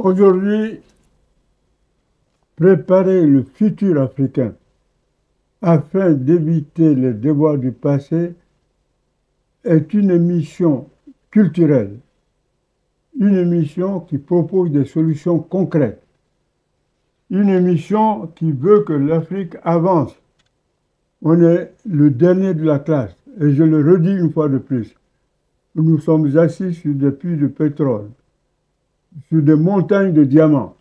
Aujourd'hui, préparer le futur africain afin d'éviter les devoirs du passé est une mission culturelle, une mission qui propose des solutions concrètes, une mission qui veut que l'Afrique avance. On est le dernier de la classe, et je le redis une fois de plus. Nous sommes assis sur des puits de pétrole, sur des montagnes de diamants,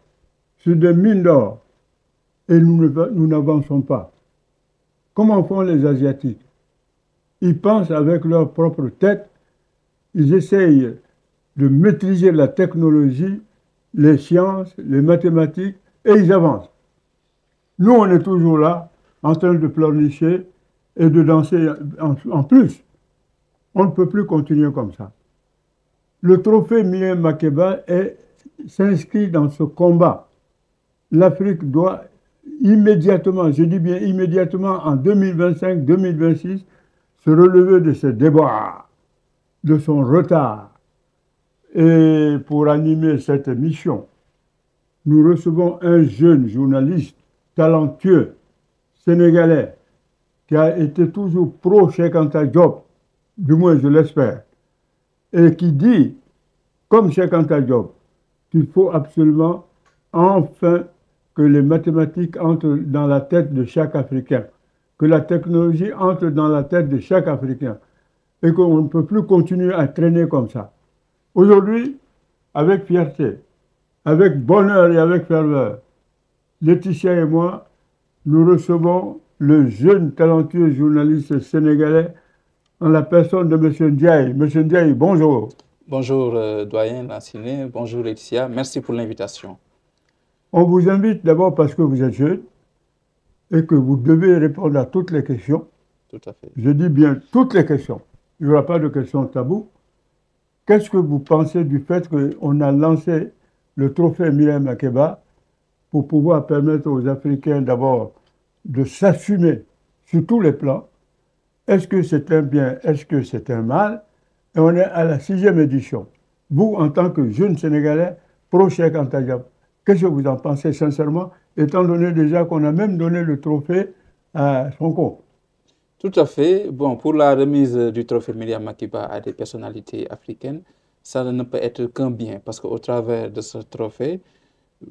sur des mines d'or, et nous n'avançons pas. Comment font les Asiatiques? Ils pensent avec leur propre tête, ils essayent de maîtriser la technologie, les sciences, les mathématiques, et ils avancent. Nous, on est toujours là, en train de pleurnicher et de danser en plus. On ne peut plus continuer comme ça. Le trophée Miriam Makeba s'inscrit dans ce combat. L'Afrique doit immédiatement, je dis bien immédiatement, en 2025-2026, se relever de ses déboires, de son retard. Et pour animer cette mission, nous recevons un jeune journaliste talentueux, sénégalais, qui a été toujours pro-Cheikh Anta Diop, du moins je l'espère, et qui dit, comme Cheikh Anta Diop, qu'il faut absolument enfin que les mathématiques entrent dans la tête de chaque Africain, que la technologie entre dans la tête de chaque Africain, et qu'on ne peut plus continuer à traîner comme ça. Aujourd'hui, avec fierté, avec bonheur et avec ferveur, Laetitia et moi, nous recevons le jeune talentueux journaliste sénégalais en la personne de M. Ndiaye. M. Ndiaye, bonjour. Bonjour doyen Lanciné, bonjour Laetitia, merci pour l'invitation. On vous invite d'abord parce que vous êtes jeune et que vous devez répondre à toutes les questions. Tout à fait. Je dis bien toutes les questions. Il n'y aura pas de questions taboues. Qu'est-ce que vous pensez du fait qu'on a lancé le trophée Miriam Makeba pour pouvoir permettre aux Africains d'abord de s'assumer sur tous les plans? Est-ce que c'est un bien? Est-ce que c'est un mal? Et on est à la 6e édition. Vous, en tant que jeune Sénégalais, pro-Cheikh Anta Diop, qu'est-ce que vous en pensez sincèrement, étant donné déjà qu'on a même donné le trophée à Sonko? Tout à fait. Bon, pour la remise du trophée Miriam Makeba à des personnalités africaines, ça ne peut être qu'un bien, parce qu'au travers de ce trophée,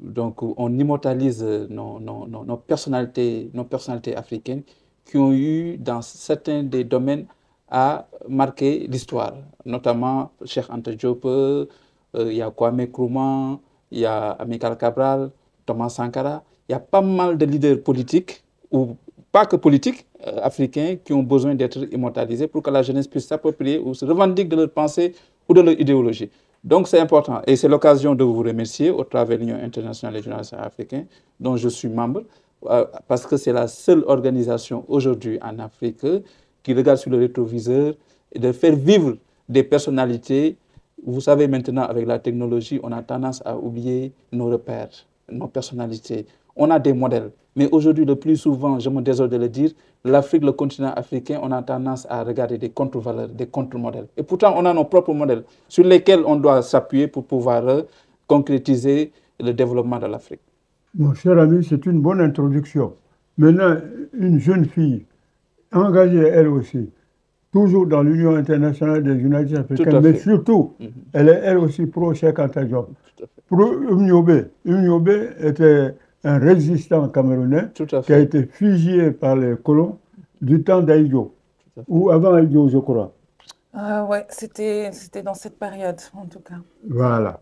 donc, on immortalise nos personnalités africaines qui ont eu, dans certains des domaines, à marquer l'histoire, notamment Cheikh Anta Diop, il y a Kwame Nkrumah, il y a Amilcar Cabral, Thomas Sankara. Il y a pas mal de leaders politiques, ou pas que politiques, africains, qui ont besoin d'être immortalisés pour que la jeunesse puisse s'approprier ou se revendiquer de leur pensée ou de leur idéologie. Donc c'est important et c'est l'occasion de vous remercier au travers de l'Union internationale des journalistes africains dont je suis membre parce que c'est la seule organisation aujourd'hui en Afrique qui regarde sur le rétroviseur et de faire vivre des personnalités. Vous savez maintenant avec la technologie on a tendance à oublier nos repères, nos personnalités. On a des modèles, mais aujourd'hui, le plus souvent, je me désole de le dire, l'Afrique, le continent africain, on a tendance à regarder des contre-valeurs, des contre-modèles. Et pourtant, on a nos propres modèles sur lesquels on doit s'appuyer pour pouvoir concrétiser le développement de l'Afrique. Mon cher ami, c'est une bonne introduction. Maintenant, une jeune fille, engagée elle aussi, toujours dans l'Union internationale des journalistes africains, mais surtout, elle est elle aussi pro-Cheikh Anta Diop. Pro Umniobé. Umniobé était un résistant camerounais qui a été fusillé par les colons du temps d'Aïdjo, ou avant Aïdjo, je crois. Oui, c'était dans cette période, en tout cas. Voilà.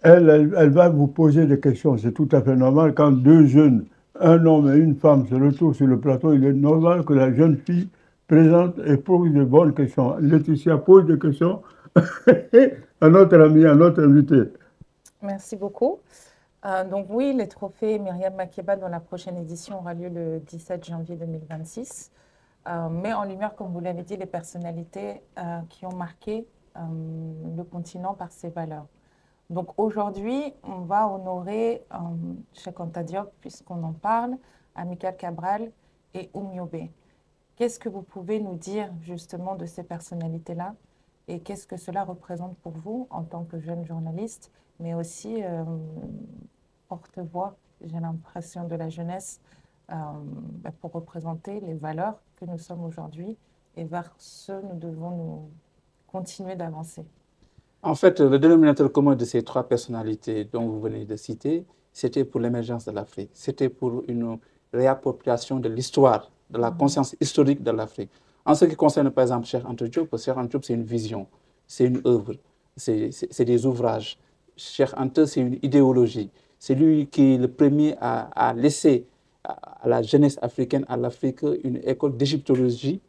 Elle va vous poser des questions. C'est tout à fait normal. Quand deux jeunes, un homme et une femme, se retrouvent sur le plateau, il est normal que la jeune fille présente et pose de bonnes questions. Laetitia pose des questions à notre ami, à notre invité. Merci beaucoup. Donc oui, les trophées Miriam Makeba dans la prochaine édition aura lieu le 17 janvier 2026. Met en lumière, comme vous l'avez dit, les personnalités qui ont marqué le continent par ses valeurs. Donc aujourd'hui, on va honorer Cheikh Anta Diop, puisqu'on en parle, Amilcar Cabral et Umniobé. Qu'est-ce que vous pouvez nous dire justement de ces personnalités-là et qu'est-ce que cela représente pour vous en tant que jeune journaliste, mais aussi porte-voix, j'ai l'impression, de la jeunesse pour représenter les valeurs que nous sommes aujourd'hui et vers ce nous devons nous continuer d'avancer. En fait, le dénominateur commun de ces trois personnalités dont vous venez de citer, c'était pour l'émergence de l'Afrique. C'était pour une réappropriation de l'histoire, de la conscience historique de l'Afrique. En ce qui concerne, par exemple, Cheikh Anta Diop, Cheikh Anta Diop, c'est une vision, c'est une œuvre, c'est des ouvrages. Cheikh Anta, c'est une idéologie. C'est lui qui est le premier à laisser à la jeunesse africaine, à l'Afrique, une école d'égyptologie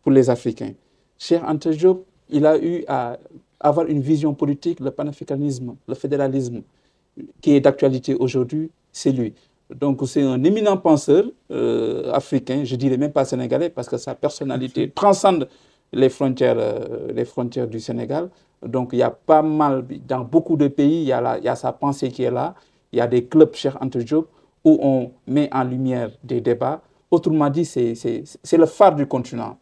pour les Africains. Cheikh Anta Diop, il a eu à avoir une vision politique, le panafricanisme, le fédéralisme, qui est d'actualité aujourd'hui, c'est lui. Donc c'est un éminent penseur africain, je dirais même pas sénégalais, parce que sa personnalité transcende les frontières du Sénégal. Donc il y a pas mal, dans beaucoup de pays, il y a sa pensée qui est là. Il y a des clubs Cheikh Anta Diop où on met en lumière des débats. Autrement dit, c'est le phare du continent,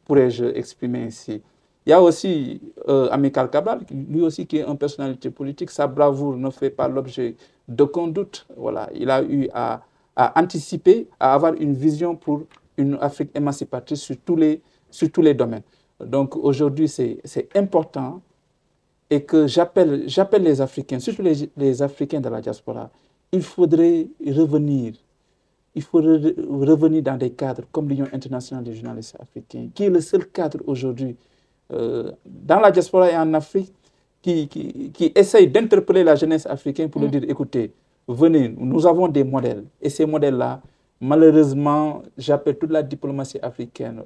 pourrais-je exprimer ainsi. Il y a aussi Amical Cabral, lui aussi qui est une personnalité politique. Sa bravoure ne fait pas l'objet d'aucun doute. Voilà. Il a eu à anticiper, à avoir une vision pour une Afrique émancipatrice sur tous les domaines. Donc aujourd'hui, c'est important et que j'appelle les Africains, surtout les Africains de la diaspora, il faudrait revenir. Il faut revenir dans des cadres comme l'Union internationale des journalistes africains, qui est le seul cadre aujourd'hui dans la diaspora et en Afrique qui essaye d'interpeller la jeunesse africaine pour lui dire, écoutez, venez, nous avons des modèles. Et ces modèles-là, malheureusement, j'appelle toute la diplomatie africaine.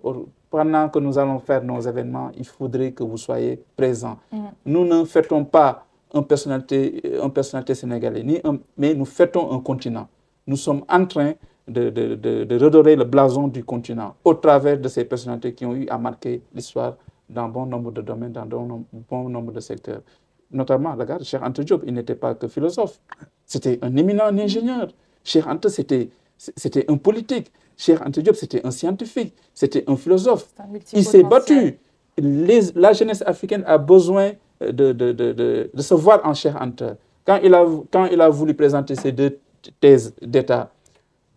Pendant que nous allons faire nos événements, il faudrait que vous soyez présents. Nous ne fêtons pas une personnalité sénégalaise, mais nous fêtons un continent. Nous sommes en train de redorer le blason du continent au travers de ces personnalités qui ont eu à marquer l'histoire dans bon nombre de domaines, dans bon nombre de secteurs. Notamment, regarde, Cheikh Anta Diop, il n'était pas que philosophe. C'était un éminent ingénieur. Cheikh Anta, c'était un politique. Cheikh Anta Diop, c'était un scientifique. C'était un philosophe. Il s'est battu. La jeunesse africaine a besoin de se voir en Cheikh Anta. Quand il a voulu présenter ses deux thèses d'État,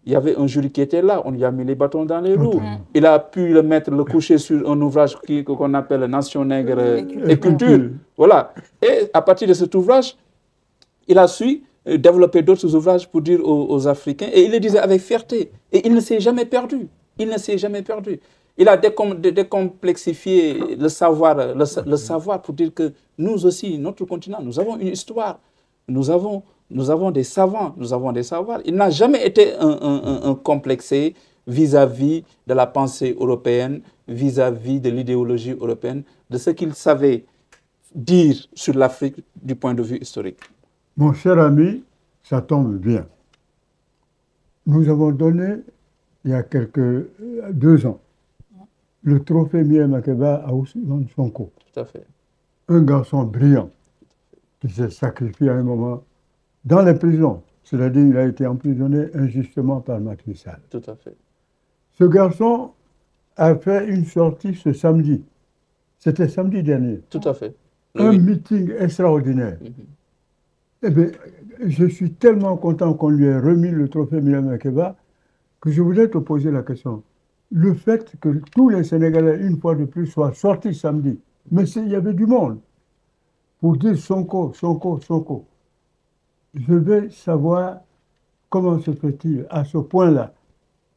il y avait un jury qui était là, on lui a mis les bâtons dans les roues. Il a pu le coucher sur un ouvrage qu'on appelle Nation nègre et culture. Voilà. Et à partir de cet ouvrage, il a su développer d'autres ouvrages pour dire aux Africains, et il le disait avec fierté. Et il ne s'est jamais perdu. Il ne s'est jamais perdu. Il a décomplexifié le savoir pour dire que nous aussi, notre continent, nous avons une histoire. Nous avons des savants, nous avons des savoirs. Il n'a jamais été un complexé vis-à-vis de la pensée européenne, vis-à-vis de l'idéologie européenne, de ce qu'il savait dire sur l'Afrique du point de vue historique. Mon cher ami, ça tombe bien. Nous avons donné, il y a 2 ans, le trophée Myriam Makeba à Ousmane Sonko. Tout à fait. Un garçon brillant qui s'est sacrifié à un moment dans les prisons. C'est-à-dire qu'il a été emprisonné injustement par Macky Sall. Tout à fait. Ce garçon a fait une sortie ce samedi. C'était samedi dernier. Tout à fait. Un meeting extraordinaire. Eh bien, je suis tellement content qu'on lui ait remis le trophée Myriam Makeba que je voulais te poser la question. Le fait que tous les Sénégalais, une fois de plus, soient sortis samedi, mais il y avait du monde pour dire Sonko, Sonko, Sonko. Je veux savoir comment se fait-il, à ce point-là,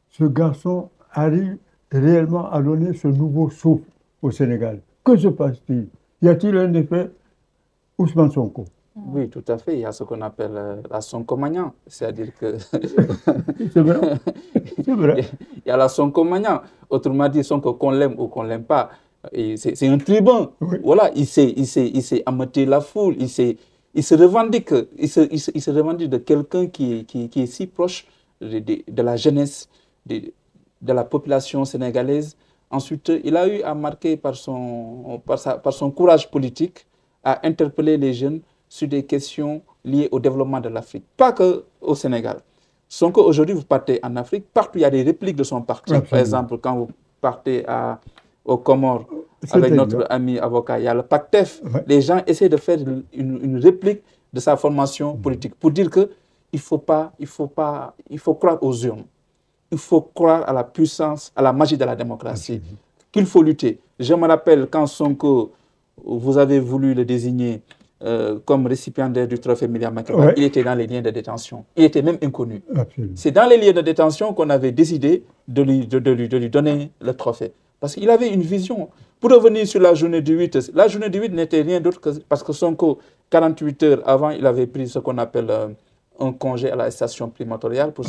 ce garçon arrive réellement à donner ce nouveau souffle au Sénégal. Que se passe-t-il? Y a-t-il un effet Ousmane Sonko? Oui, tout à fait. Il y a ce qu'on appelle la Sonkomania. C'est-à-dire que... C'est vrai. C'est vrai. Il y a la Sonkomania. Autrement dit, Sonko, qu'on l'aime ou qu'on ne l'aime pas, c'est un tribun. Oui. Voilà, il sait ameuter la foule. Il se revendique de quelqu'un qui est si proche de la jeunesse, de la population sénégalaise. Ensuite, il a eu à marquer par son courage politique, à interpeller les jeunes sur des questions liées au développement de l'Afrique. Pas qu'au Sénégal. Sonko, aujourd'hui, vous partez en Afrique, partout il y a des répliques de son parti. Absolument. Par exemple, quand vous partez aux Comores, avec notre ami avocat, il y a le PACTEF. Ouais. Les gens essaient de faire une réplique de sa formation politique pour dire que il faut croire aux urnes. Il faut croire à la puissance, à la magie de la démocratie, qu'il faut lutter. Je me rappelle quand Sonko, vous avez voulu le désigner comme récipiendaire du trophée Myriam Makeba, il était dans les liens de détention. Il était même inconnu. C'est dans les liens de détention qu'on avait décidé de lui donner le trophée. Parce qu'il avait une vision. Pour revenir sur la journée du 8, la journée du 8 n'était rien d'autre que parce que Sonko, 48 heures avant, il avait pris ce qu'on appelle un congé à la station primatoriale pour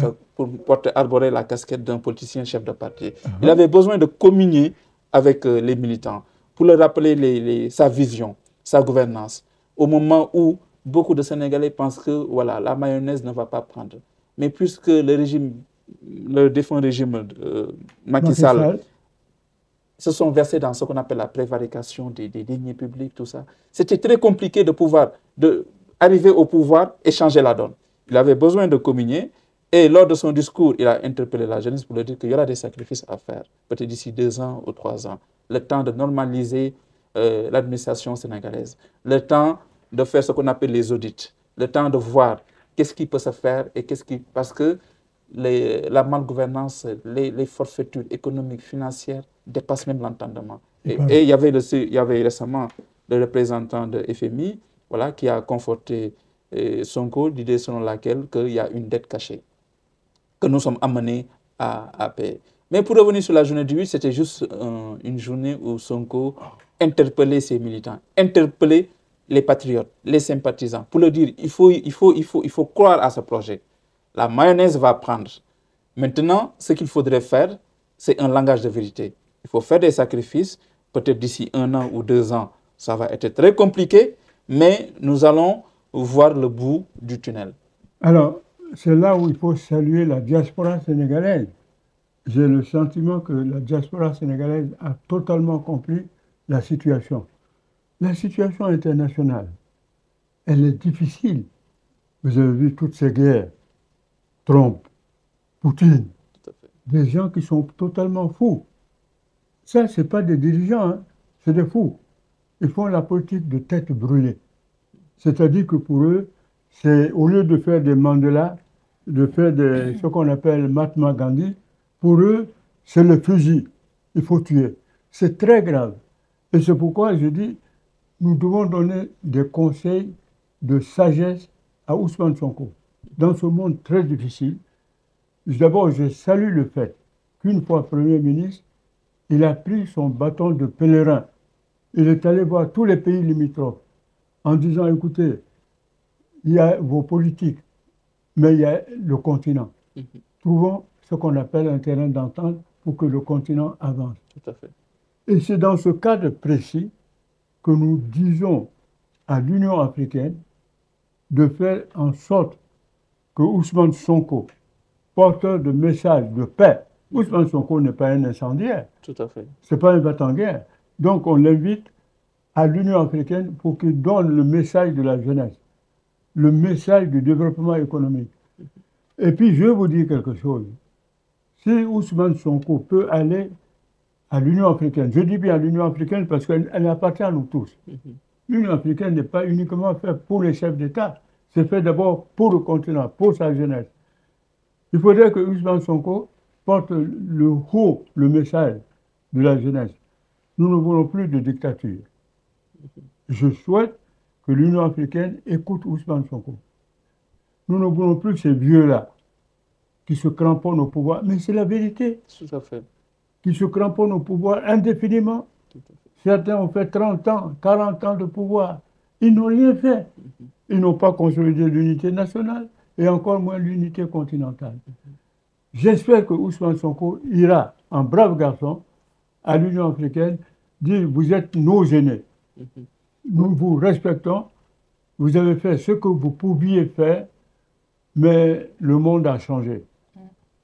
porter arborer la casquette d'un politicien chef de parti. Il avait besoin de communier avec les militants pour leur rappeler sa vision, sa gouvernance, au moment où beaucoup de Sénégalais pensent que voilà, la mayonnaise ne va pas prendre. Mais puisque le défunt régime Macky Sall se sont versés dans ce qu'on appelle la prévarication des deniers publics, tout ça, c'était très compliqué de pouvoir arriver au pouvoir et changer la donne. Il avait besoin de communier et lors de son discours, il a interpellé la jeunesse pour leur dire qu'il y aura des sacrifices à faire, peut-être d'ici 2 ans ou 3 ans. Le temps de normaliser l'administration sénégalaise, le temps de faire ce qu'on appelle les audits, le temps de voir qu'est-ce qui peut se faire et parce que la malgouvernance, les forfaitures économiques, financières dépassent même l'entendement. Et il y avait récemment le représentant de FMI, voilà, qui a conforté Sonko, l'idée selon laquelle il y a une dette cachée, que nous sommes amenés à payer. Mais pour revenir sur la journée du 8, c'était juste une journée où Sonko interpellait ses militants, interpellait les patriotes, les sympathisants, pour leur dire il faut croire à ce projet. La mayonnaise va prendre. Maintenant, ce qu'il faudrait faire, c'est un langage de vérité. Il faut faire des sacrifices, peut-être d'ici 1 an ou 2 ans, ça va être très compliqué, mais nous allons voir le bout du tunnel. Alors, c'est là où il faut saluer la diaspora sénégalaise. J'ai le sentiment que la diaspora sénégalaise a totalement compris la situation. La situation internationale, elle est difficile. Vous avez vu toutes ces guerres. Trump, Poutine, des gens qui sont totalement fous. Ça, ce n'est pas des dirigeants, hein, c'est des fous. Ils font la politique de tête brûlée. C'est-à-dire que pour eux, c'est au lieu de faire des Mandela, de faire ce qu'on appelle Mahatma Gandhi, pour eux, c'est le fusil. Il faut tuer. C'est très grave. Et c'est pourquoi je dis, nous devons donner des conseils de sagesse à Ousmane Sonko. Dans ce monde très difficile, d'abord, je salue le fait qu'une fois Premier ministre, il a pris son bâton de pèlerin. Il est allé voir tous les pays limitrophes en disant, écoutez, il y a vos politiques, mais il y a le continent. Trouvons ce qu'on appelle un terrain d'entente pour que le continent avance. Tout à fait. Et c'est dans ce cadre précis que nous disons à l'Union africaine de faire en sorte que Ousmane Sonko, porteur de messages de paix, Ousmane Sonko n'est pas un incendiaire. Tout à fait. Ce n'est pas un va-t-en-guerre. Donc on l'invite à l'Union africaine pour qu'il donne le message de la jeunesse, le message du développement économique. Et puis je vais vous dire quelque chose. Si Ousmane Sonko peut aller à l'Union africaine, je dis bien à l'Union africaine parce qu'elle appartient à nous tous. L'Union africaine n'est pas uniquement faite pour les chefs d'État, c'est fait d'abord pour le continent, pour sa jeunesse. Il faudrait que Ousmane Sonko porte le message de la jeunesse. Nous ne voulons plus de dictature. Je souhaite que l'Union africaine écoute Ousmane Sonko. Nous ne voulons plus ces vieux-là qui se cramponnent au pouvoir. Mais c'est la vérité. Tout à fait. Qui se cramponnent au pouvoir indéfiniment. Certains ont fait 30 ans, 40 ans de pouvoir. Ils n'ont rien fait. Ils n'ont pas consolidé l'unité nationale et encore moins l'unité continentale. J'espère que Ousmane Sonko ira, en brave garçon, à l'Union africaine, dire vous êtes nos aînés. Nous vous respectons. Vous avez fait ce que vous pouviez faire, mais le monde a changé.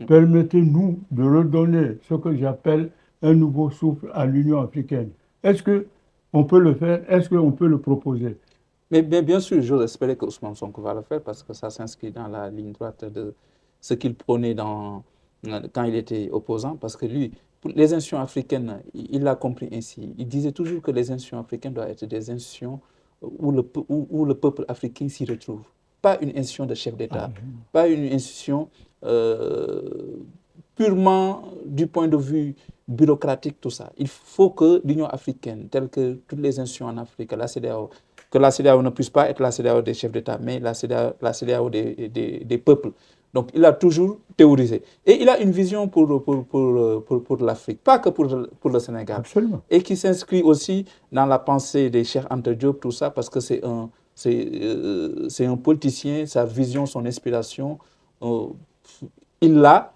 Permettez-nous de redonner ce que j'appelle un nouveau souffle à l'Union africaine. Est-ce qu'on peut le faire? Est-ce qu'on peut le proposer? Mais bien sûr, j'ose espérer que Ousmane Sonko va le faire parce que ça s'inscrit dans la ligne droite de ce qu'il prônait quand il était opposant. Parce que lui, les institutions africaines, il l'a compris ainsi. Il disait toujours que les institutions africaines doivent être des institutions où le peuple africain s'y retrouve. Pas une institution de chef d'État, pas une institution purement du point de vue bureaucratique, tout ça. Il faut que l'Union africaine, telle que toutes les institutions en Afrique, la CEDEAO, que la CEDEAO ne puisse pas être la CEDEAO des chefs d'État, mais la CEDEAO des peuples. Donc, il a toujours théorisé. Et il a une vision pour l'Afrique, pas que pour le Sénégal. Absolument. Et qui s'inscrit aussi dans la pensée des Cheikh Anta Diop, tout ça, parce que c'est un politicien, sa vision, son inspiration, il l'a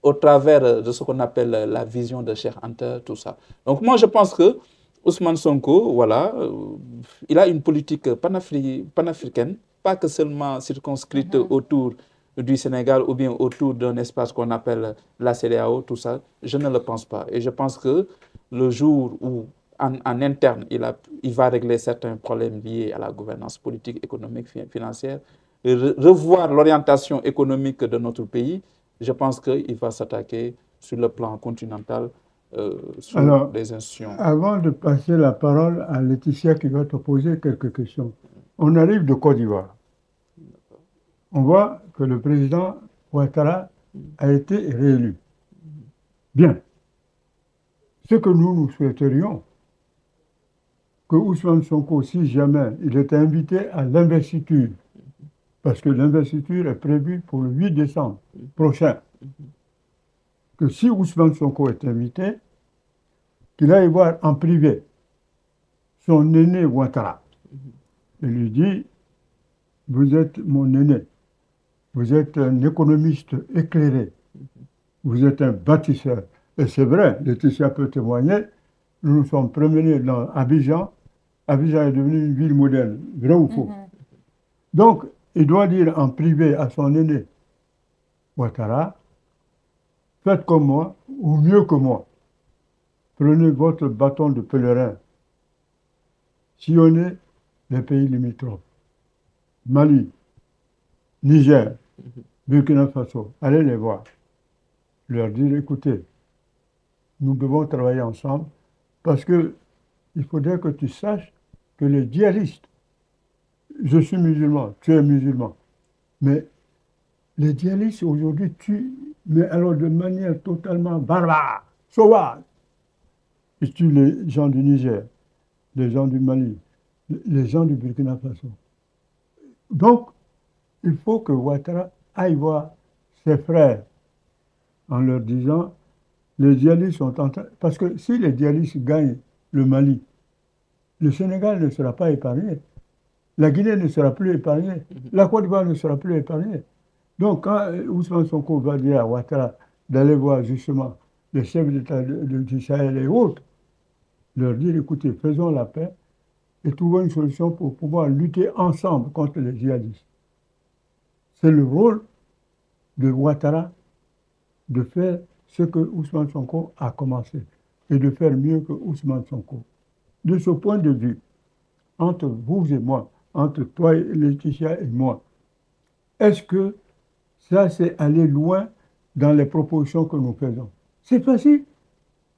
au travers de ce qu'on appelle la vision de Cheikh Anta, tout ça. Donc, moi, je pense que Ousmane Sonko, voilà, il a une politique panafricaine, pas que seulement circonscrite autour du Sénégal ou bien autour d'un espace qu'on appelle la CEDEAO, tout ça. Je ne le pense pas. Et je pense que le jour où, en interne, il va régler certains problèmes liés à la gouvernance politique, économique, financière, revoir l'orientation économique de notre pays, je pense qu'il va s'attaquer sur le plan continental sur les institutions. Avant de passer la parole à Laetitia qui va te poser quelques questions, on arrive de Côte d'Ivoire. On voit que le président Ouattara a été réélu. Bien. Ce que nous souhaiterions, que Ousmane Sonko, si jamais il était invité à l'investiture, parce que l'investiture est prévue pour le 8 décembre prochain, que si Ousmane Sonko est invité, qu'il aille voir en privé son aîné Ouattara et lui dit, vous êtes mon aîné, vous êtes un économiste éclairé, vous êtes un bâtisseur. Et c'est vrai, Laetitia peut témoigner, nous nous sommes promenés dans Abidjan. Abidjan est devenu une ville moderne, vrai ou faux? Donc, il doit dire en privé à son aîné Ouattara, faites comme moi, ou mieux que moi. Prenez votre bâton de pèlerin, sillonnez les pays limitrophes. Mali, Niger, Burkina Faso, allez les voir. Leur dire, écoutez, nous devons travailler ensemble parce que il faudrait que tu saches que les djihadistes, je suis musulman, tu es musulman, mais les djihadistes aujourd'hui tuent, mais alors de manière totalement barbare, sauvage. Ils tuent les gens du Niger, les gens du Mali, les gens du Burkina Faso. Donc, il faut que Ouattara aille voir ses frères en leur disant, les djihadistes sont en train... Parce que si les djihadistes gagnent le Mali, le Sénégal ne sera pas épargné. La Guinée ne sera plus épargnée. La Côte d'Ivoire ne sera plus épargnée. Donc, quand Ousmane Sonko va dire à Ouattara d'aller voir justement les chefs d'État du Sahel et autres, leur dire, écoutez, faisons la paix et trouvons une solution pour pouvoir lutter ensemble contre les djihadistes. C'est le rôle de Ouattara de faire ce que Ousmane Sonko a commencé et de faire mieux que Ousmane Sonko. De ce point de vue, entre vous et moi, entre toi, Laetitia et moi, est-ce que ça, c'est aller loin dans les propositions que nous faisons? C'est facile.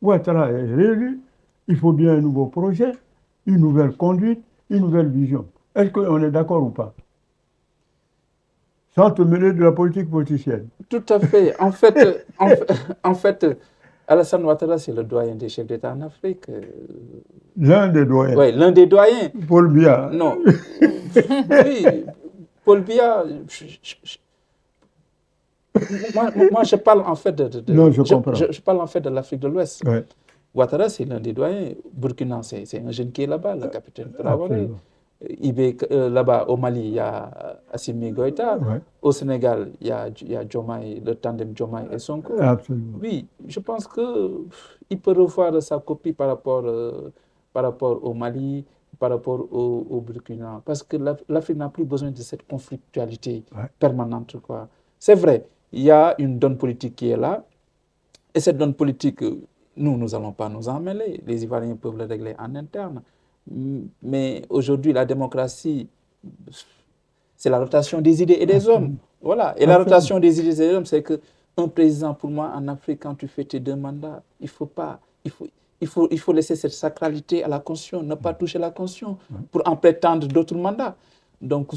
Ouattara est réélu, il faut bien un nouveau projet, une nouvelle conduite, une nouvelle vision. Est-ce qu'on est d'accord ou pas? Sans te mêler de la politique politicienne. Tout à fait. En fait, Alassane Ouattara, c'est le doyen des chefs d'État en Afrique. L'un des doyens. Oui, l'un des doyens. Paul Biya. Non. Oui, Paul Biya. Moi, je parle en fait non, je comprends. Je parle en fait de l'Afrique de l'Ouest. Ouais. Ouattara, c'est l'un des doyens. Burkina, c'est un jeune qui est là-bas, le capitaine Traoré. Là-bas, au Mali, il y a Assimi Goïta. Ouais. Au Sénégal, il y a Diomaye, le tandem Diomaye et Sonko. Absolument. Oui, je pense qu'il peut revoir sa copie par rapport au Mali, par rapport au Burkina. Parce que l'Afrique n'a plus besoin de cette conflictualité permanente, quoi. C'est vrai, il y a une donne politique qui est là. Et cette donne politique, nous n'allons pas nous en mêler. Les Ivoiriens peuvent le régler en interne. Mais aujourd'hui, la démocratie, c'est la rotation des idées et des hommes. Voilà. Et la rotation des idées et des hommes, c'est que un président, pour moi, en Afrique, quand tu fais tes 2 mandats, il faut pas, il faut laisser cette sacralité à la Constitution, ne pas toucher la Constitution pour en prétendre d'autres mandats. Donc,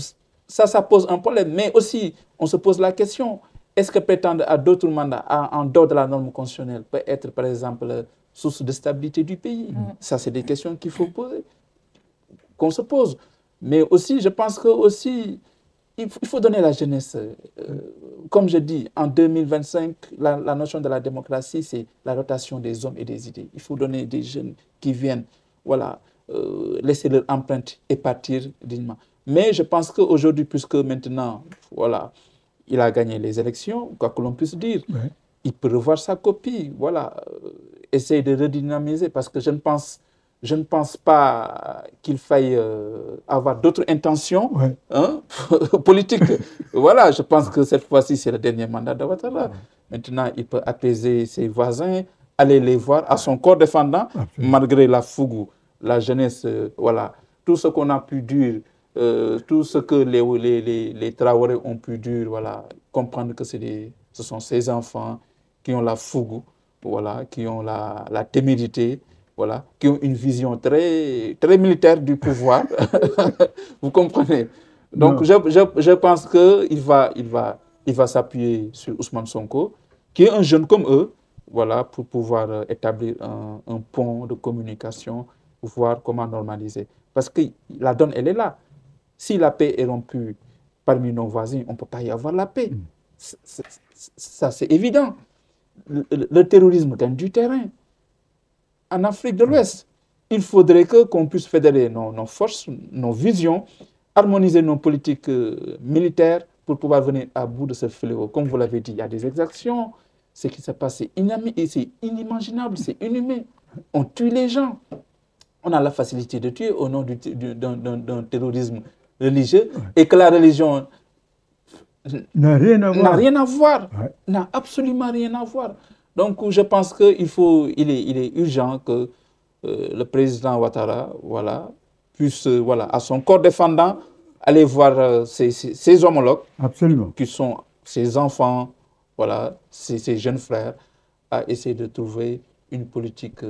ça pose un problème. Mais aussi, on se pose la question, est-ce que prétendre à d'autres mandats en dehors de la norme constitutionnelle peut être, par exemple, source de stabilité du pays? Ça, c'est des questions qu'il faut poser, qu'on se pose. Mais aussi, je pense que aussi, il faut donner la jeunesse. Comme je dis, en 2025, la notion de la démocratie, c'est la rotation des hommes et des idées. Il faut donner des jeunes qui viennent, voilà, laisser leur empreinte et partir dignement. Mais je pense qu'aujourd'hui, puisque maintenant, voilà, il a gagné les élections, quoi que l'on puisse dire, il peut revoir sa copie, voilà, essayer de redynamiser, parce que je ne pense pas qu'il faille avoir d'autres intentions politiques. Voilà, je pense que cette fois-ci, c'est le dernier mandat de Ouattara. Maintenant, il peut apaiser ses voisins, aller les voir à son corps défendant, malgré la fougue, la jeunesse, voilà, tout ce qu'on a pu dire, tout ce que les Traoré ont pu dire, voilà, comprendre que ce sont ces enfants qui ont la fougue, voilà, qui ont la témérité, voilà, qui ont une vision très, très militaire du pouvoir. Vous comprenez? Donc, je pense qu'il va s'appuyer sur Ousmane Sonko, qui est un jeune comme eux, voilà, pour pouvoir établir un pont de communication, pour voir comment normaliser. Parce que la donne, elle est là. Si la paix est rompue parmi nos voisins, on ne peut pas y avoir la paix. Ça, c'est évident. Le terrorisme gagne du terrain. En Afrique de l'Ouest, il faudrait qu'on puisse fédérer nos forces, nos visions, harmoniser nos politiques militaires pour pouvoir venir à bout de ce fléau. Comme vous l'avez dit, il y a des exactions. Ce qui se passe, c'est inimaginable, c'est inhumain. On tue les gens. On a la facilité de tuer au nom d'un terrorisme religieux et que la religion n'a rien à voir, n'a absolument rien à voir. Donc, je pense qu'il est urgent que le président Ouattara, voilà, puisse, voilà, à son corps défendant, aller voir ses homologues, qui sont ses enfants, voilà, ses jeunes frères, à essayer de trouver une politique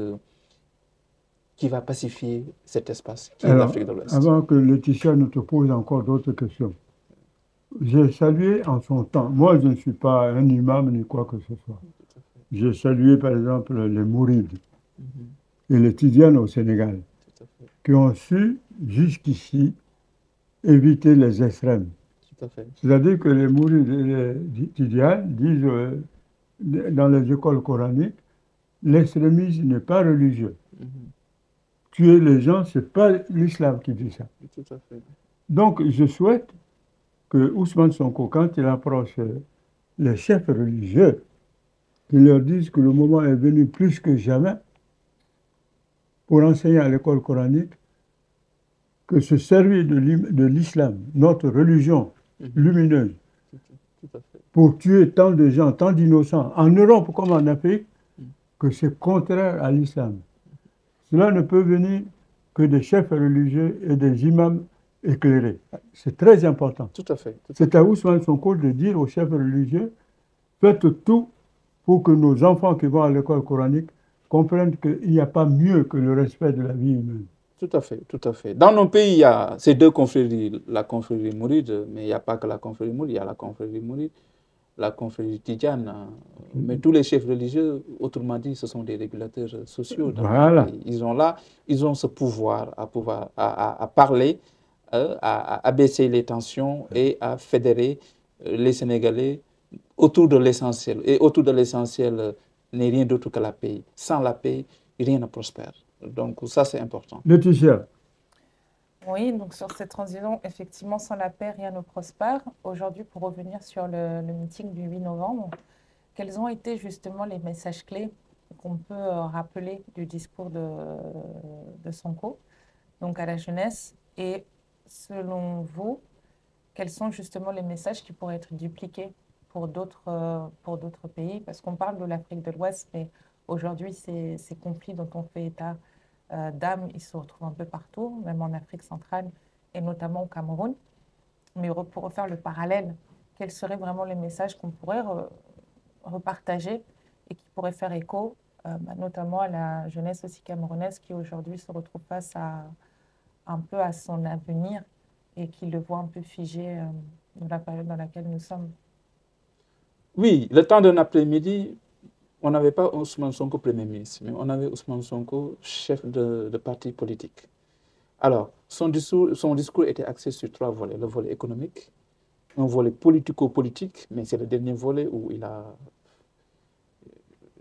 qui va pacifier cet espace qui est l'Afrique de l'Ouest. Avant que Laetitia ne te pose encore d'autres questions, j'ai salué en son temps, moi je ne suis pas un imam ni quoi que ce soit, j'ai salué par exemple les Mourides et les Tidianes au Sénégal, qui ont su jusqu'ici éviter les extrêmes. C'est-à-dire que les Mourides et les Tidianes disent dans les écoles coraniques, l'extrémisme n'est pas religieux. Tuer les gens, ce n'est pas l'islam qui dit ça. Donc je souhaite que Ousmane Sonko, quand il approche les chefs religieux, qu'il leur dise que le moment est venu plus que jamais pour enseigner à l'école coranique que se servir de l'islam, notre religion lumineuse, pour tuer tant de gens, tant d'innocents, en Europe comme en Afrique, que c'est contraire à l'islam. Cela ne peut venir que des chefs religieux et des imams éclairés. C'est très important. Tout à fait. C'est à Ousmane Sonko de dire aux chefs religieux, faites tout pour que nos enfants qui vont à l'école coranique comprennent qu'il n'y a pas mieux que le respect de la vie humaine. Tout à fait, tout à fait. Dans nos pays, il y a ces deux confréries, la confrérie mouride, mais il n'y a pas que la confrérie mouride, il y a la confrérie mouride, la confrérie tidjane. Mais tous les chefs religieux, autrement dit, ce sont des régulateurs sociaux. Voilà. Ils ont ce pouvoir à parler, à baisser les tensions et à fédérer les Sénégalais autour de l'essentiel. Et autour de l'essentiel n'est rien d'autre que la paix. Sans la paix, rien ne prospère. Donc ça, c'est important. Laetitia. Oui, donc sur cette transition, effectivement, sans la paix, rien ne prospère. Aujourd'hui, pour revenir sur le meeting du 8 novembre, quels ont été justement les messages clés qu'on peut rappeler du discours de Sonko, donc à la jeunesse? Et selon vous, quels sont justement les messages qui pourraient être dupliqués pour d'autres pays? Parce qu'on parle de l'Afrique de l'Ouest, mais aujourd'hui, ces conflits dont on fait état d'âme, ils se retrouvent un peu partout, même en Afrique centrale et notamment au Cameroun. Mais pour refaire le parallèle, quels seraient vraiment les messages qu'on pourrait repartagé et qui pourrait faire écho, notamment à la jeunesse aussi camerounaise qui aujourd'hui se retrouve face un peu à son avenir et qui le voit un peu figé dans la période dans laquelle nous sommes. Oui, le temps d'un après-midi, on n'avait pas Ousmane Sonko Premier ministre, mais on avait Ousmane Sonko chef de parti politique. Alors, son discours était axé sur 3 volets. Le volet économique, un volet politico-politique, mais c'est le dernier volet où il a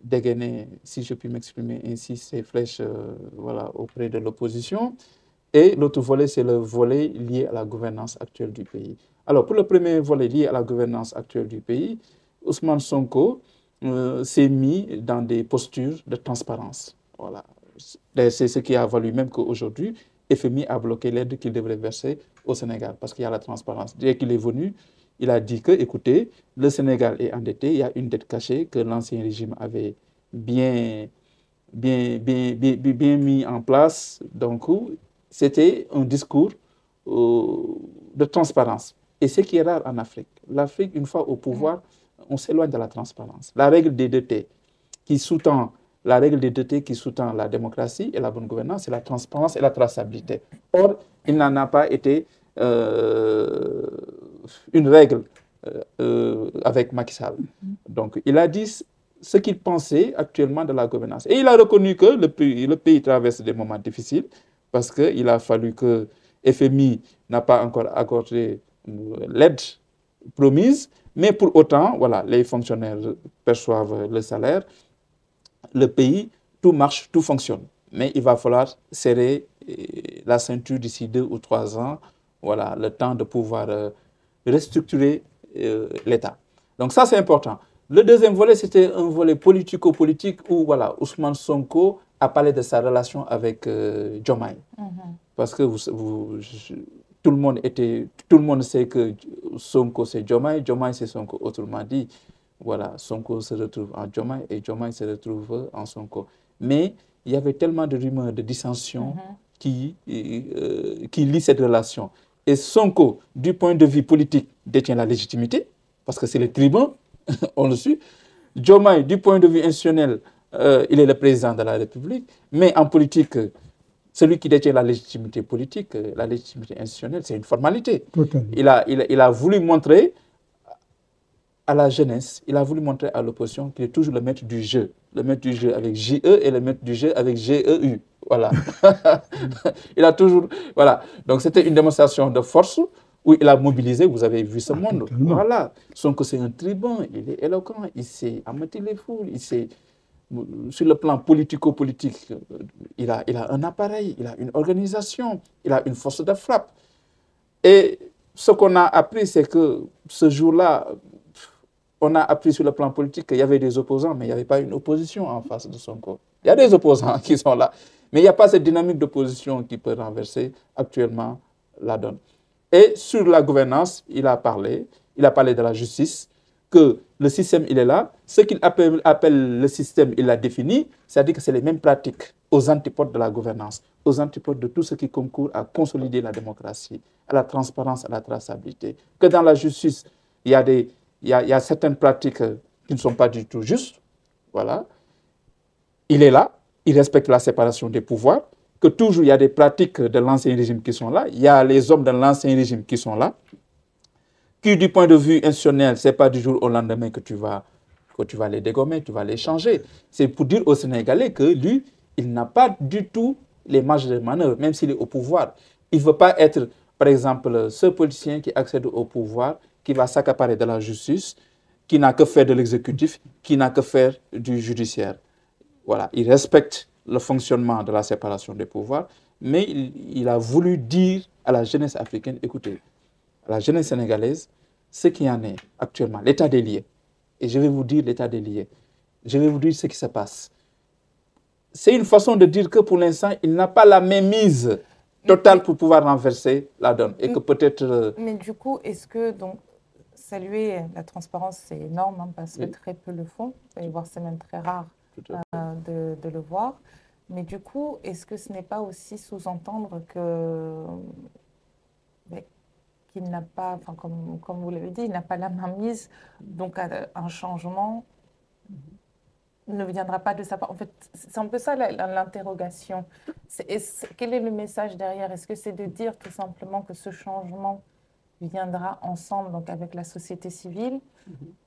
dégainé, si je puis m'exprimer ainsi, ses flèches voilà, auprès de l'opposition. Et l'autre volet, c'est le volet lié à la gouvernance actuelle du pays. Alors, pour le premier volet lié à la gouvernance actuelle du pays, Ousmane Sonko s'est mis dans des postures de transparence. Voilà. C'est ce qui a valu même qu'aujourd'hui, FMI a bloqué l'aide qu'il devrait verser au Sénégal parce qu'il y a la transparence. Dès qu'il est venu, il a dit que, écoutez, le Sénégal est endetté, il y a une dette cachée que l'ancien régime avait bien mis en place. Donc, c'était un discours de transparence. Et ce qui est rare en Afrique. L'Afrique, une fois au pouvoir, on s'éloigne de la transparence. La règle des 2T qui sous-tend la règle des 2T qui sous-tend la démocratie et la bonne gouvernance, c'est la transparence et la traçabilité. Or, il n'en a pas été une règle avec Macky Sall. Donc, il a dit ce qu'il pensait actuellement de la gouvernance. Et il a reconnu que le pays traverse des moments difficiles parce qu'il a fallu que FMI n'a pas encore accordé l'aide promise, mais pour autant, voilà, les fonctionnaires perçoivent le salaire, le pays, tout marche, tout fonctionne. Mais il va falloir serrer la ceinture d'ici 2 ou 3 ans, voilà, le temps de pouvoir restructurer l'État. Donc ça, c'est important. Le deuxième volet, c'était un volet politico-politique où voilà, Ousmane Sonko a parlé de sa relation avec Diomaye. Parce que tout le monde sait que Sonko c'est Diomaye, Diomaye c'est Sonko. Autrement dit, voilà, Sonko se retrouve en Diomaye et Diomaye se retrouve en Sonko. Mais il y avait tellement de rumeurs, de dissensions qui lient cette relation. Et Sonko, du point de vue politique, détient la légitimité, parce que c'est le tribun, on le suit. Diomaye, du point de vue institutionnel, il est le président de la République, mais en politique, celui qui détient la légitimité politique, la légitimité institutionnelle, c'est une formalité. Il a voulu montrer à la jeunesse, il a voulu montrer à l'opposition qu'il est toujours le maître du jeu. Le maître du jeu avec JE et le maître du jeu avec GEU. Voilà. Il a toujours... Voilà. Donc c'était une démonstration de force où il a mobilisé, vous avez vu ce monde. Voilà. Sonko, c'est un tribun, il est éloquent, il sait ameuter les foules, il sait... Sur le plan politico-politique, il a un appareil, il a une organisation, il a une force de frappe. Et ce qu'on a appris, c'est que ce jour-là, on a appris sur le plan politique qu'il y avait des opposants, mais il n'y avait pas une opposition en face de Sonko. Il y a des opposants qui sont là, mais il n'y a pas cette dynamique d'opposition qui peut renverser actuellement la donne. Et sur la gouvernance, il a parlé de la justice, que le système, il est là. Ce qu'il appelle le système, il l'a défini, c'est-à-dire que c'est les mêmes pratiques aux antipodes de la gouvernance, aux antipodes de tout ce qui concourt à consolider la démocratie, à la transparence, à la traçabilité. Que dans la justice, il y a certaines pratiques qui ne sont pas du tout justes. Voilà. Il est là, il respecte la séparation des pouvoirs, que toujours il y a des pratiques de l'ancien régime qui sont là, il y a les hommes de l'ancien régime qui sont là, qui, du point de vue institutionnel, ce n'est pas du jour au lendemain que tu vas les dégommer, tu vas les changer. C'est pour dire aux Sénégalais que lui, il n'a pas du tout les marges de manœuvre, même s'il est au pouvoir. Il ne veut pas être, par exemple, ce politicien qui accède au pouvoir, qui va s'accaparer de la justice, qui n'a que faire de l'exécutif, qui n'a que faire du judiciaire. Voilà, il respecte le fonctionnement de la séparation des pouvoirs, mais il a voulu dire à la jeunesse africaine, écoutez, à la jeunesse sénégalaise, ce qui en est actuellement, l'état des lieux. Et je vais vous dire l'état des lieux. Je vais vous dire ce qui se passe. C'est une façon de dire que pour l'instant, il n'a pas la mainmise totale pour pouvoir renverser la donne. Et que peut-être... Mais du coup, est-ce que, donc, saluer la transparence, c'est énorme, hein, parce que très peu le font, et voire c'est même très rare de le voir. Mais du coup, est-ce que ce n'est pas aussi sous-entendre qu'il n'a pas, enfin, comme vous l'avez dit, il n'a pas la main mise, donc à un changement ne viendra pas de sa part. En fait, c'est un peu ça l'interrogation. Quel est le message derrière? Est-ce que c'est de dire tout simplement que ce changement viendra ensemble, donc avec la société civile,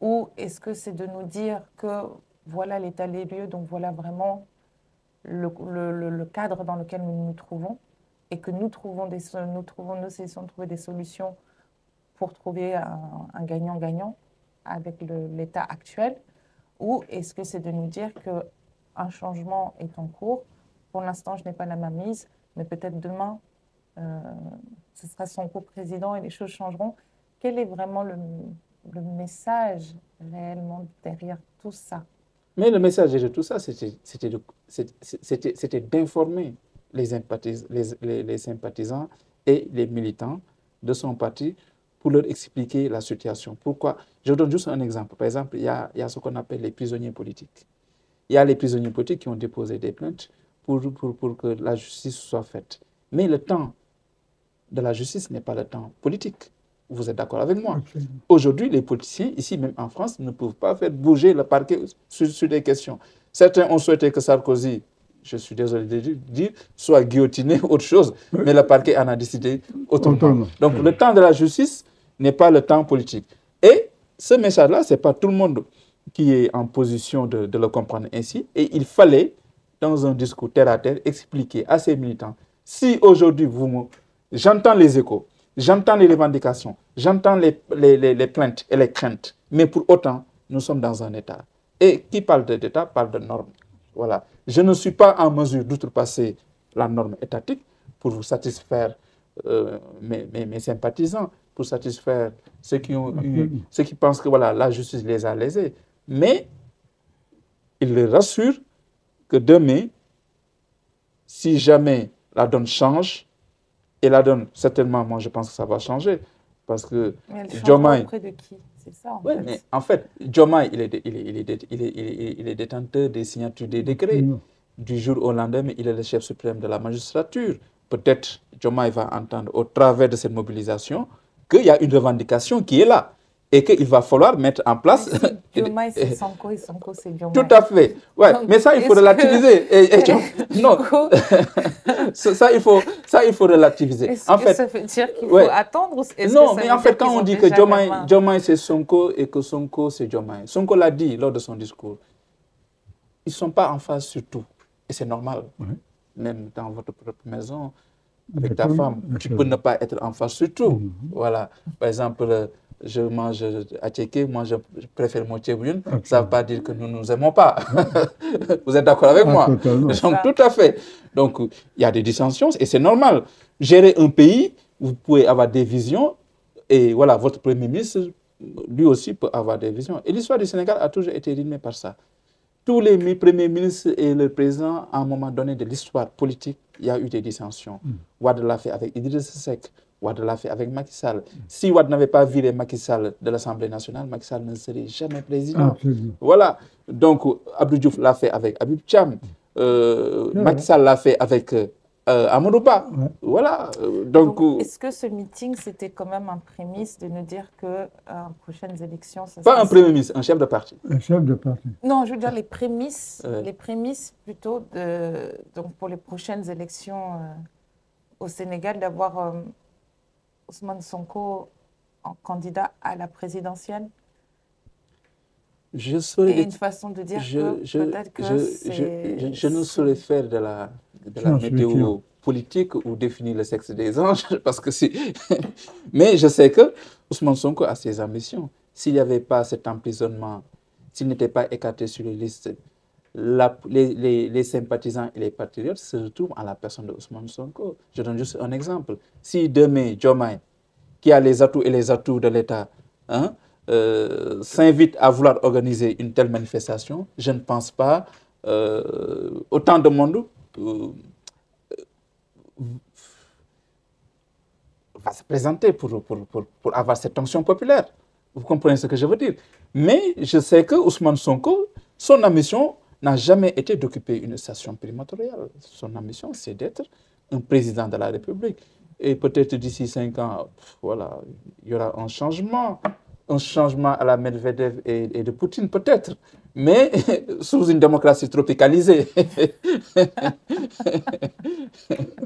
ou est-ce que c'est de nous dire que voilà l'état des lieux, donc voilà vraiment le cadre dans lequel nous nous trouvons et que nous essayons de trouver des solutions pour trouver un gagnant-gagnant avec l'état actuel, ou est-ce que c'est de nous dire qu'un changement est en cours? Pour l'instant, je n'ai pas la main mise, mais peut-être demain, ce sera Sonko président et les choses changeront. Quel est vraiment le message réellement derrière tout ça? Mais le message de tout ça, c'était d'informer les sympathisants et les militants de son parti pour leur expliquer la situation. Pourquoi? Je donne juste un exemple. Par exemple, il y a ce qu'on appelle les prisonniers politiques. Il y a les prisonniers politiques qui ont déposé des plaintes pour que la justice soit faite. Mais le temps de la justice n'est pas le temps politique. Vous êtes d'accord avec moi? Aujourd'hui, les politiciens, ici même en France, ne peuvent pas faire bouger le parquet sur des questions. Certains ont souhaité que Sarkozy, je suis désolé de dire, soit guillotiné, autre chose, mais le parquet en a décidé autrement. Donc le temps de la justice n'est pas le temps politique. Et ce message-là, ce n'est pas tout le monde qui est en position de le comprendre ainsi. Et il fallait, dans un discours terre à terre, expliquer à ces militants, si aujourd'hui j'entends les échos, j'entends les revendications, j'entends les plaintes et les craintes, mais pour autant, nous sommes dans un État. Et qui parle d'État parle de normes. Voilà. Je ne suis pas en mesure d'outrepasser la norme étatique pour vous satisfaire mes sympathisants, pour satisfaire ceux qui pensent que voilà, la justice les a lésés. Mais il les rassure que demain, si jamais la donne change, et la donne, certainement, moi je pense que ça va changer. Parce que Diomaye. Auprès de qui? C'est ça en fait. Mais en fait, Diomaye, il est détenteur des signatures des décrets. Du jour au lendemain, il est le chef suprême de la magistrature. Peut-être Diomaye va entendre au travers de cette mobilisation qu'il y a une revendication qui est là. Et qu'il va falloir mettre en place... Diomaye, c'est Sonko et Sonko, c'est Diomaye. Tout à fait. Ouais. Donc, mais ça, il faut relativiser. Non, ça, il faut relativiser. Est-ce que ça veut dire qu'il faut attendre? Non, mais en fait, quand on dit que Diomaye c'est Sonko et que Sonko c'est Diomaye, Sonko l'a dit lors de son discours, ils ne sont pas en phase sur tout. Et c'est normal. Même dans votre propre maison, avec ta femme, tu peux ne pas être en phase sur tout. Voilà. Par exemple... je mange à Tchéké, moi je préfère mon tchébouyoun, ça ne veut pas dire que nous ne nous aimons pas. Vous êtes d'accord avec moi? Donc, tout à fait. Donc, il y a des dissensions et c'est normal. Gérer un pays, vous pouvez avoir des visions et voilà, votre Premier ministre, lui aussi peut avoir des visions. Et l'histoire du Sénégal a toujours été rythmée par ça. Tous les premiers ministres et le président, à un moment donné de l'histoire politique, il y a eu des dissensions. Wade l'a fait avec Idriss Seck. Wade l'a fait avec Macky Sall. Si Wade n'avait pas viré Macky Sall de l'Assemblée nationale, Macky Sall ne serait jamais président. Voilà. Donc, Abdou Diouf l'a fait avec Habib Thiam. Macky Sall l'a fait avec Amadou Ba. Voilà. Donc est-ce que ce meeting, c'était quand même un prémisse de nous dire que prochaines élections... Pas un premier ministre, un chef de parti. Un chef de parti. Non, je veux dire les prémices plutôt donc pour les prochaines élections au Sénégal, d'avoir... Ousmane Sonko en candidat à la présidentielle? Et une façon de dire que peut-être que je ne saurais faire de la météo politique ou définir le sexe des anges, parce que mais je sais que Ousmane Sonko a ses ambitions. S'il n'y avait pas cet emprisonnement, s'il n'était pas écarté sur les listes, les sympathisants et les patriotes se retrouvent à la personne de Ousmane Sonko. Je donne juste un exemple. Si demain, Diomaye, qui a les atouts et les atouts de l'État, s'invite à vouloir organiser une telle manifestation, je ne pense pas autant de monde va se présenter pour avoir cette tension populaire. Vous comprenez ce que je veux dire? Mais je sais que Ousmane Sonko, son ambition n'a jamais été d'occuper une station prématoriale. Son ambition, c'est d'être un président de la République. Et peut-être d'ici 5 ans, voilà, il y aura un changement. un changement à la Medvedev et de Poutine, peut-être, mais sous une démocratie tropicalisée.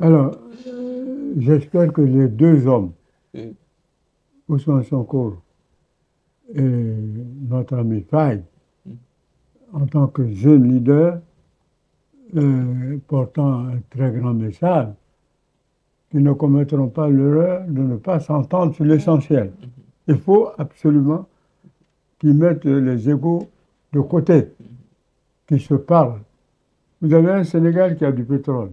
Alors, j'espère que les deux hommes, Ousmane Sonko et notre ami Faye, en tant que jeunes leaders, portant un très grand message, qui ne commettront pas l'erreur de ne pas s'entendre sur l'essentiel. Il faut absolument qu'ils mettent les égos de côté, qu'ils se parlent. Vous avez un Sénégal qui a du pétrole.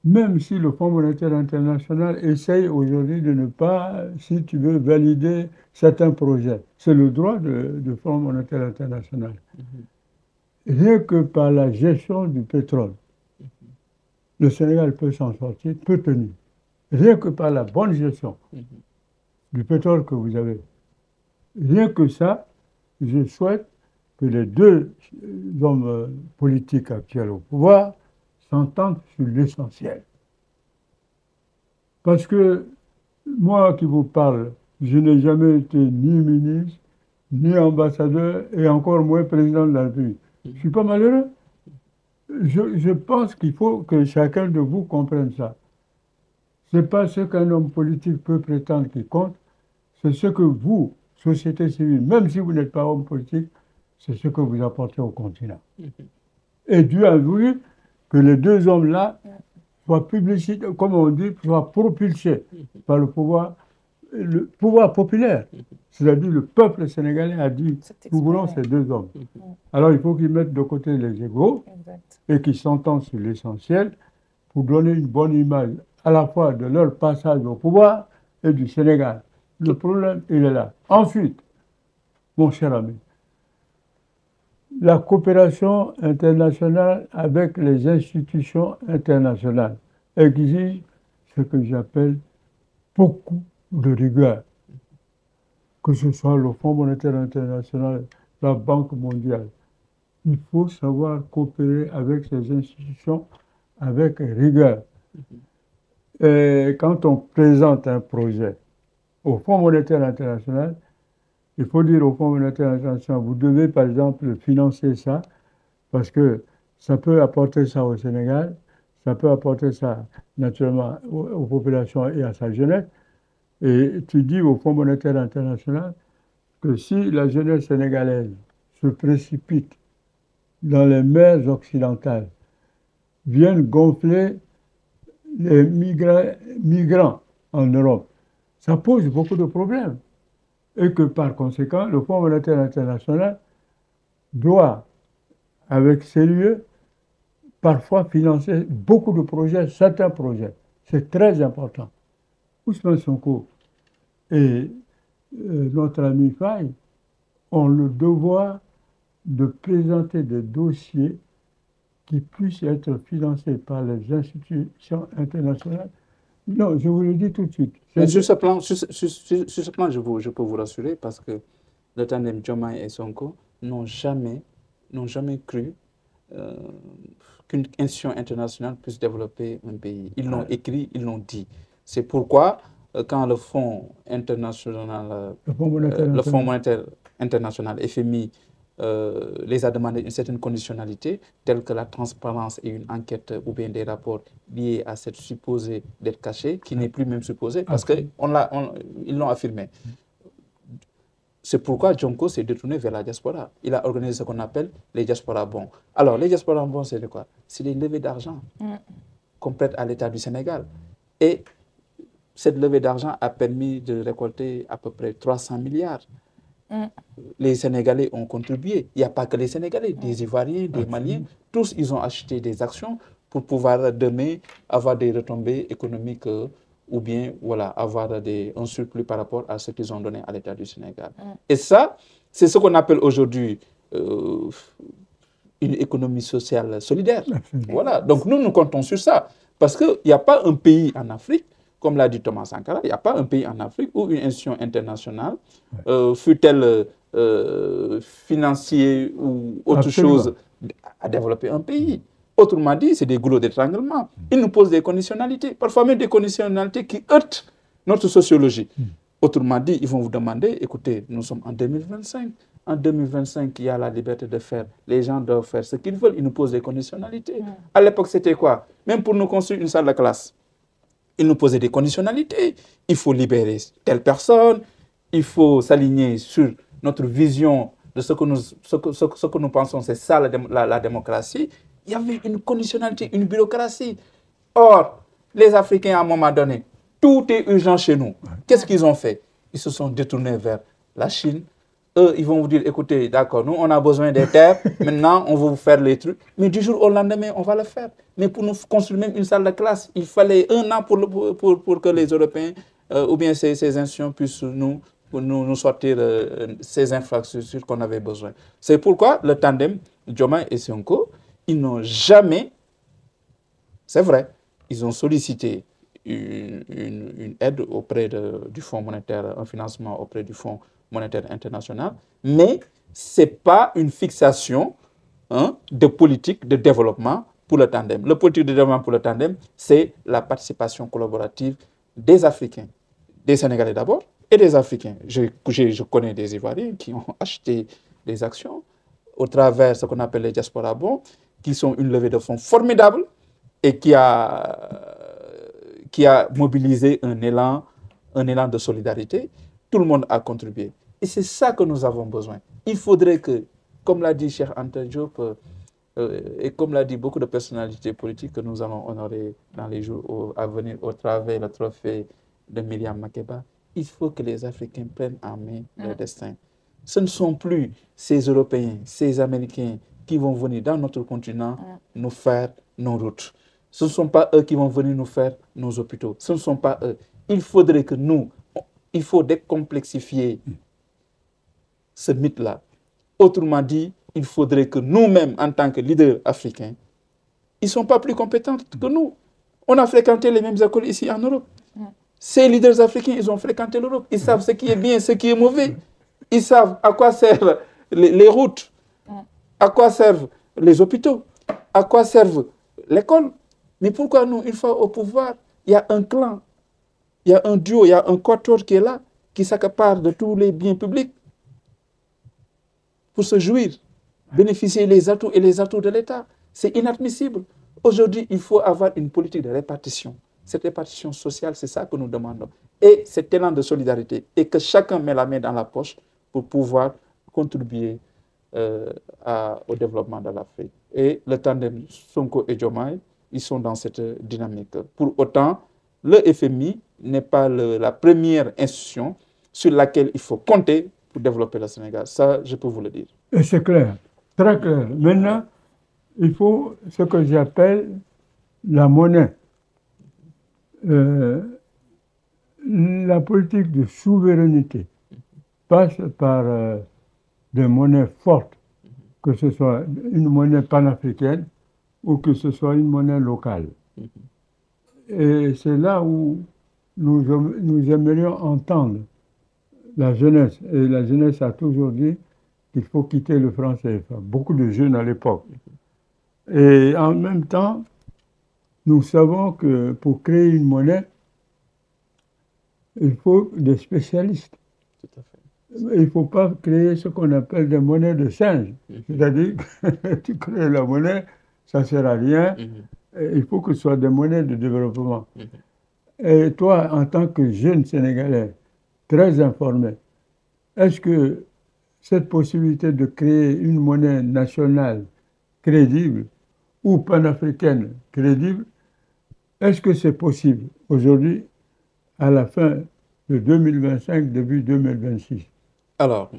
Même si le Fonds monétaire international essaye aujourd'hui de ne pas, si tu veux, valider certains projets. C'est le droit du Fonds monétaire international. Rien que par la gestion du pétrole, le Sénégal peut s'en sortir, peut tenir. Rien que par la bonne gestion du pétrole que vous avez. Rien que ça, je souhaite que les deux hommes politiques actuels au pouvoir s'entendent sur l'essentiel. Parce que moi qui vous parle, je n'ai jamais été ni ministre, ni ambassadeur, et encore moins président de la République. Je ne suis pas malheureux. Je pense qu'il faut que chacun de vous comprenne ça. Ce n'est pas ce qu'un homme politique peut prétendre qui compte, c'est ce que vous, société civile, même si vous n'êtes pas homme politique, c'est ce que vous apportez au continent. Et Dieu a voulu que les deux hommes-là soient publicités, comme on dit, soient propulsés par le pouvoir populaire. C'est-à-dire le peuple sénégalais a dit, nous voulons ces deux hommes. Alors il faut qu'ils mettent de côté les égos et qu'ils s'entendent sur l'essentiel pour donner une bonne image à la fois de leur passage au pouvoir et du Sénégal. Le problème, il est là. Ensuite, mon cher ami, la coopération internationale avec les institutions internationales exige ce que j'appelle beaucoup de rigueur. Que ce soit le Fonds monétaire international, la Banque mondiale. Il faut savoir coopérer avec ces institutions avec rigueur. Et quand on présente un projet au Fonds monétaire international, il faut dire au Fonds monétaire international, vous devez par exemple financer ça, parce que ça peut apporter ça au Sénégal, ça peut apporter ça naturellement aux populations et à sa jeunesse. Et tu dis au Fonds monétaire international que si la jeunesse sénégalaise se précipite dans les mers occidentales, viennent gonfler les migrants en Europe, ça pose beaucoup de problèmes. Et que par conséquent, le Fonds monétaire international doit, avec sérieux, parfois financer beaucoup de projets, certains projets. C'est très important. Ousmane Sonko et notre ami Faye ont le devoir de présenter des dossiers qui puissent être financés par les institutions internationales. Non, je vous le dis tout de suite. Sur ce plan, je peux vous rassurer parce que le tandem Diomaye et Sonko n'ont jamais cru qu'une institution internationale puisse développer un pays. Ils l'ont écrit, ils l'ont dit. C'est pourquoi, quand le Fonds international, le Fonds monétaire international, FMI, les a demandé une certaine conditionnalité, telle que la transparence et une enquête ou bien des rapports liés à cette supposée dette cachée, qui n'est plus même supposée, parce qu'ils l'ont affirmé. C'est pourquoi Djonko s'est détourné vers la diaspora. Il a organisé ce qu'on appelle les diaspora bons. Alors, les diaspora bons, c'est de quoi? C'est des levées d'argent complètes à l'État du Sénégal. Et cette levée d'argent a permis de récolter à peu près 300 milliards. Les Sénégalais ont contribué. Il n'y a pas que les Sénégalais, des Ivoiriens, des Maliens. Tous, ils ont acheté des actions pour pouvoir demain avoir des retombées économiques ou bien voilà, avoir un surplus par rapport à ce qu'ils ont donné à l'État du Sénégal. Et ça, c'est ce qu'on appelle aujourd'hui une économie sociale solidaire. Voilà. Donc nous, nous comptons sur ça. Parce qu'il n'y a pas un pays en Afrique, comme l'a dit Thomas Sankara, il n'y a pas un pays en Afrique où une institution internationale, fût-elle financier ou autre chose, a développé un pays. Autrement dit, c'est des goulots d'étranglement. Ils nous posent des conditionnalités, parfois même des conditionnalités qui heurtent notre sociologie. Autrement dit, ils vont vous demander, écoutez, nous sommes en 2025. En 2025, il y a la liberté de faire. Les gens doivent faire ce qu'ils veulent. Ils nous posent des conditionnalités. À l'époque, c'était quoi? Même pour nous construire une salle de classe, ils nous posaient des conditionnalités. Il faut libérer telle personne. Il faut s'aligner sur notre vision de ce que nous pensons, c'est ça la démocratie. Il y avait une conditionnalité, une bureaucratie. Or, les Africains, à un moment donné, tout est urgent chez nous. Qu'est-ce qu'ils ont fait? Ils se sont détournés vers la Chine. Eux, ils vont vous dire, écoutez, d'accord, nous, on a besoin des terres. Maintenant, on va vous faire les trucs. Mais du jour au lendemain, on va le faire. Mais pour nous construire même une salle de classe, il fallait 1 an pour que les Européens ou bien ces institutions puissent nous sortir ces infrastructures qu'on avait besoin. C'est pourquoi le tandem Diomaye et Sonko, ils n'ont jamais, c'est vrai, ils ont sollicité une aide auprès du Fonds monétaire, un financement auprès du Fonds monétaire international, mais ce n'est pas une fixation de politique de développement pour le tandem. Le politique de développement pour le tandem, c'est la participation collaborative des Africains, des Sénégalais d'abord, et des Africains. Je connais des Ivoiriens qui ont acheté des actions au travers de ce qu'on appelle les diaspora bonds, qui sont une levée de fonds formidable et qui a mobilisé un élan de solidarité. Tout le monde a contribué. Et c'est ça que nous avons besoin. Il faudrait que, comme l'a dit Cheikh Anta Diop, et comme l'a dit beaucoup de personnalités politiques que nous allons honorer dans les jours à venir au travers le trophée de Myriam Makeba, il faut que les Africains prennent en main leur destin. Ce ne sont plus ces Européens, ces Américains qui vont venir dans notre continent nous faire nos routes. Ce ne sont pas eux qui vont venir nous faire nos hôpitaux. Ce ne sont pas eux. Il faudrait que il faut décomplexifier ce mythe-là. Autrement dit, il faudrait que nous-mêmes, en tant que leaders africains, ils ne sont pas plus compétents que nous. On a fréquenté les mêmes écoles ici en Europe. Ces leaders africains, ils ont fréquenté l'Europe. Ils savent ce qui est bien, ce qui est mauvais. Ils savent à quoi servent les routes, à quoi servent les hôpitaux, à quoi servent l'école. Mais pourquoi nous, une fois au pouvoir, il y a un clan, il y a un duo, il y a un quatuor qui est là, qui s'accapare de tous les biens publics pour se jouir, bénéficier des atouts et les atouts de l'État. C'est inadmissible. Aujourd'hui, il faut avoir une politique de répartition. Cette répartition sociale, c'est ça que nous demandons. Et cet élan de solidarité. Et que chacun met la main dans la poche pour pouvoir contribuer au développement de l'Afrique. Et le tandem Sonko et Diomaye, ils sont dans cette dynamique. Pour autant, le FMI n'est pas la première institution sur laquelle il faut compter pour développer le Sénégal. Ça, je peux vous le dire. Et c'est clair, très clair. Maintenant, il faut ce que j'appelle la monnaie. La politique de souveraineté passe par des monnaies fortes, que ce soit une monnaie panafricaine ou que ce soit une monnaie locale. Et c'est là où nous aimerions entendre la jeunesse. Et la jeunesse a toujours dit qu'il faut quitter le franc CFA. Beaucoup de jeunes à l'époque. Et en même temps, nous savons que pour créer une monnaie, il faut des spécialistes. Tout à fait. Il ne faut pas créer ce qu'on appelle des monnaies de singe. C'est-à-dire que tu crées la monnaie, ça ne sert à rien. Il faut que ce soit des monnaies de développement. Et toi, en tant que jeune Sénégalais, très informé, est-ce que cette possibilité de créer une monnaie nationale crédible ou panafricaine crédible, est-ce que c'est possible aujourd'hui, à la fin de 2025, début 2026? Alors,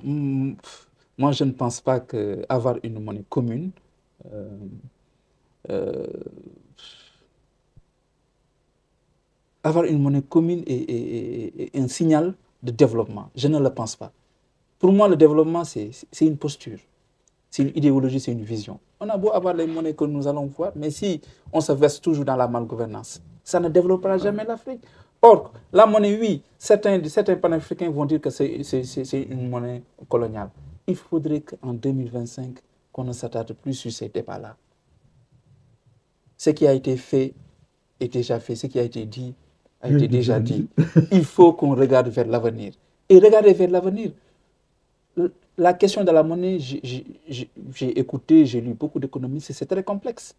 moi, je ne pense pas qu'avoir une monnaie commune avoir une monnaie commune est un signal de développement. Je ne le pense pas. Pour moi, le développement, c'est une posture. C'est une idéologie, c'est une vision. On a beau avoir les monnaies que nous allons voir, mais si on se verse toujours dans la malgouvernance, ça ne développera jamais l'Afrique. Or, la monnaie, oui, certains panafricains vont dire que c'est une monnaie coloniale. Il faudrait qu'en 2025, qu'on ne s'attarde plus sur ces débats-là. Ce qui a été fait est déjà fait. Ce qui a été dit a été déjà dit. Il faut qu'on regarde vers l'avenir. Et regarder vers l'avenir, la question de la monnaie, j'ai écouté, j'ai lu beaucoup d'économistes, c'est très complexe.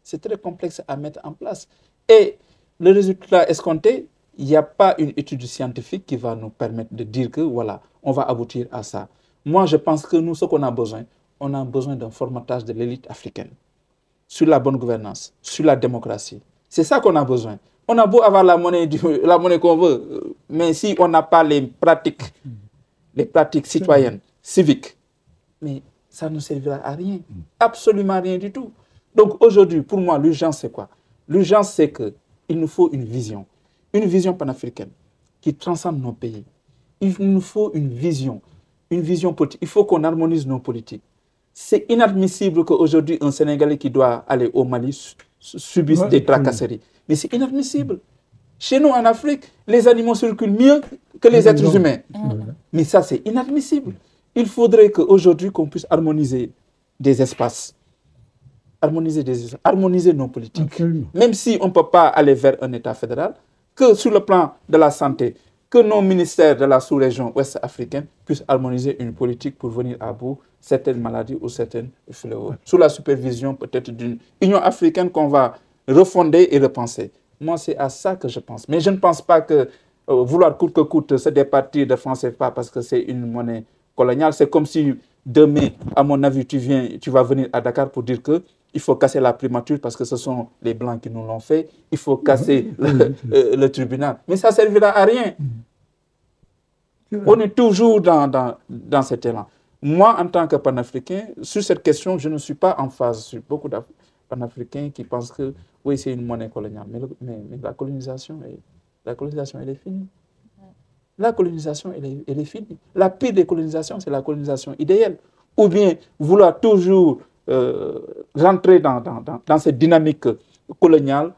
C'est très complexe à mettre en place. Et le résultat escompté, il n'y a pas une étude scientifique qui va nous permettre de dire que voilà, on va aboutir à ça. Moi, je pense que nous, ce qu'on a besoin, on a besoin d'un formatage de l'élite africaine sur la bonne gouvernance, sur la démocratie. C'est ça qu'on a besoin. On a beau avoir la monnaie qu'on veut, mais si on n'a pas les pratiques citoyennes, civiques, mais ça ne servira à rien. Absolument rien du tout. Donc aujourd'hui, pour moi, l'urgence, c'est quoi? L'urgence, c'est qu'il nous faut une vision panafricaine qui transcende nos pays. Il nous faut une vision politique. Il faut qu'on harmonise nos politiques. C'est inadmissible qu'aujourd'hui, un Sénégalais qui doit aller au Mali subisse des tracasseries. Mais c'est inadmissible. Chez nous, en Afrique, les animaux circulent mieux que les êtres humains. Mais ça, c'est inadmissible. Il faudrait qu'aujourd'hui, qu'on puisse harmoniser des espaces, harmoniser nos politiques. Absolument. Même si on ne peut pas aller vers un État fédéral, que sur le plan de la santé, que nos ministères de la sous-région ouest africaine puissent harmoniser une politique pour venir à bout certaines maladies ou certaines fléaux. Sous la supervision peut-être d'une Union africaine qu'on va refonder et repenser. Moi, c'est à ça que je pense. Mais je ne pense pas que vouloir coûte que coûte se départir de francs CFA parce que c'est une monnaie coloniale. C'est comme si demain, à mon avis, tu vas venir à Dakar pour dire que il faut casser la primature parce que ce sont les Blancs qui nous l'ont fait. Il faut casser le tribunal. Mais ça ne servira à rien. On est toujours dans cet élan. Moi, en tant que panafricain, sur cette question, je ne suis pas en phase sur beaucoup de panafricains qui pensent que oui, c'est une monnaie coloniale. Mais la colonisation, elle est finie. La colonisation, elle est finie. La pire des colonisations, c'est la colonisation idéale. Ou bien vouloir toujours rentrer dans cette dynamique coloniale.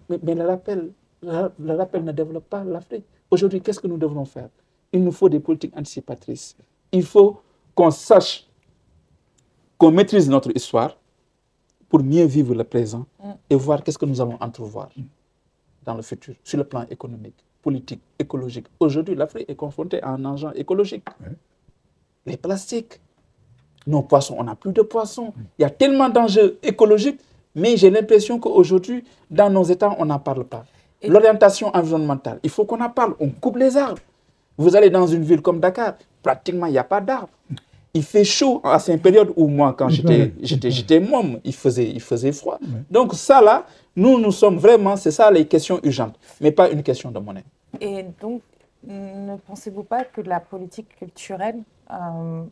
Mais le rappel ne développe pas l'Afrique. Aujourd'hui, qu'est-ce que nous devons faire? Il nous faut des politiques anticipatrices. Il faut qu'on sache, qu'on maîtrise notre histoire pour mieux vivre le présent et voir qu'est-ce que nous allons entrevoir dans le futur, sur le plan économique, politique, écologique. Aujourd'hui, l'Afrique est confrontée à un enjeu écologique. Les plastiques, nos poissons, on n'a plus de poissons. Il y a tellement d'enjeux écologiques, mais j'ai l'impression qu'aujourd'hui, dans nos États, on n'en parle pas. L'orientation environnementale, il faut qu'on en parle. On coupe les arbres. Vous allez dans une ville comme Dakar, pratiquement, il n'y a pas d'arbres. Il fait chaud à cette période où moi, quand j'étais môme, il faisait froid. Donc ça, là, nous sommes vraiment, c'est ça les questions urgentes, mais pas une question de monnaie. Et donc, ne pensez-vous pas que la politique culturelle,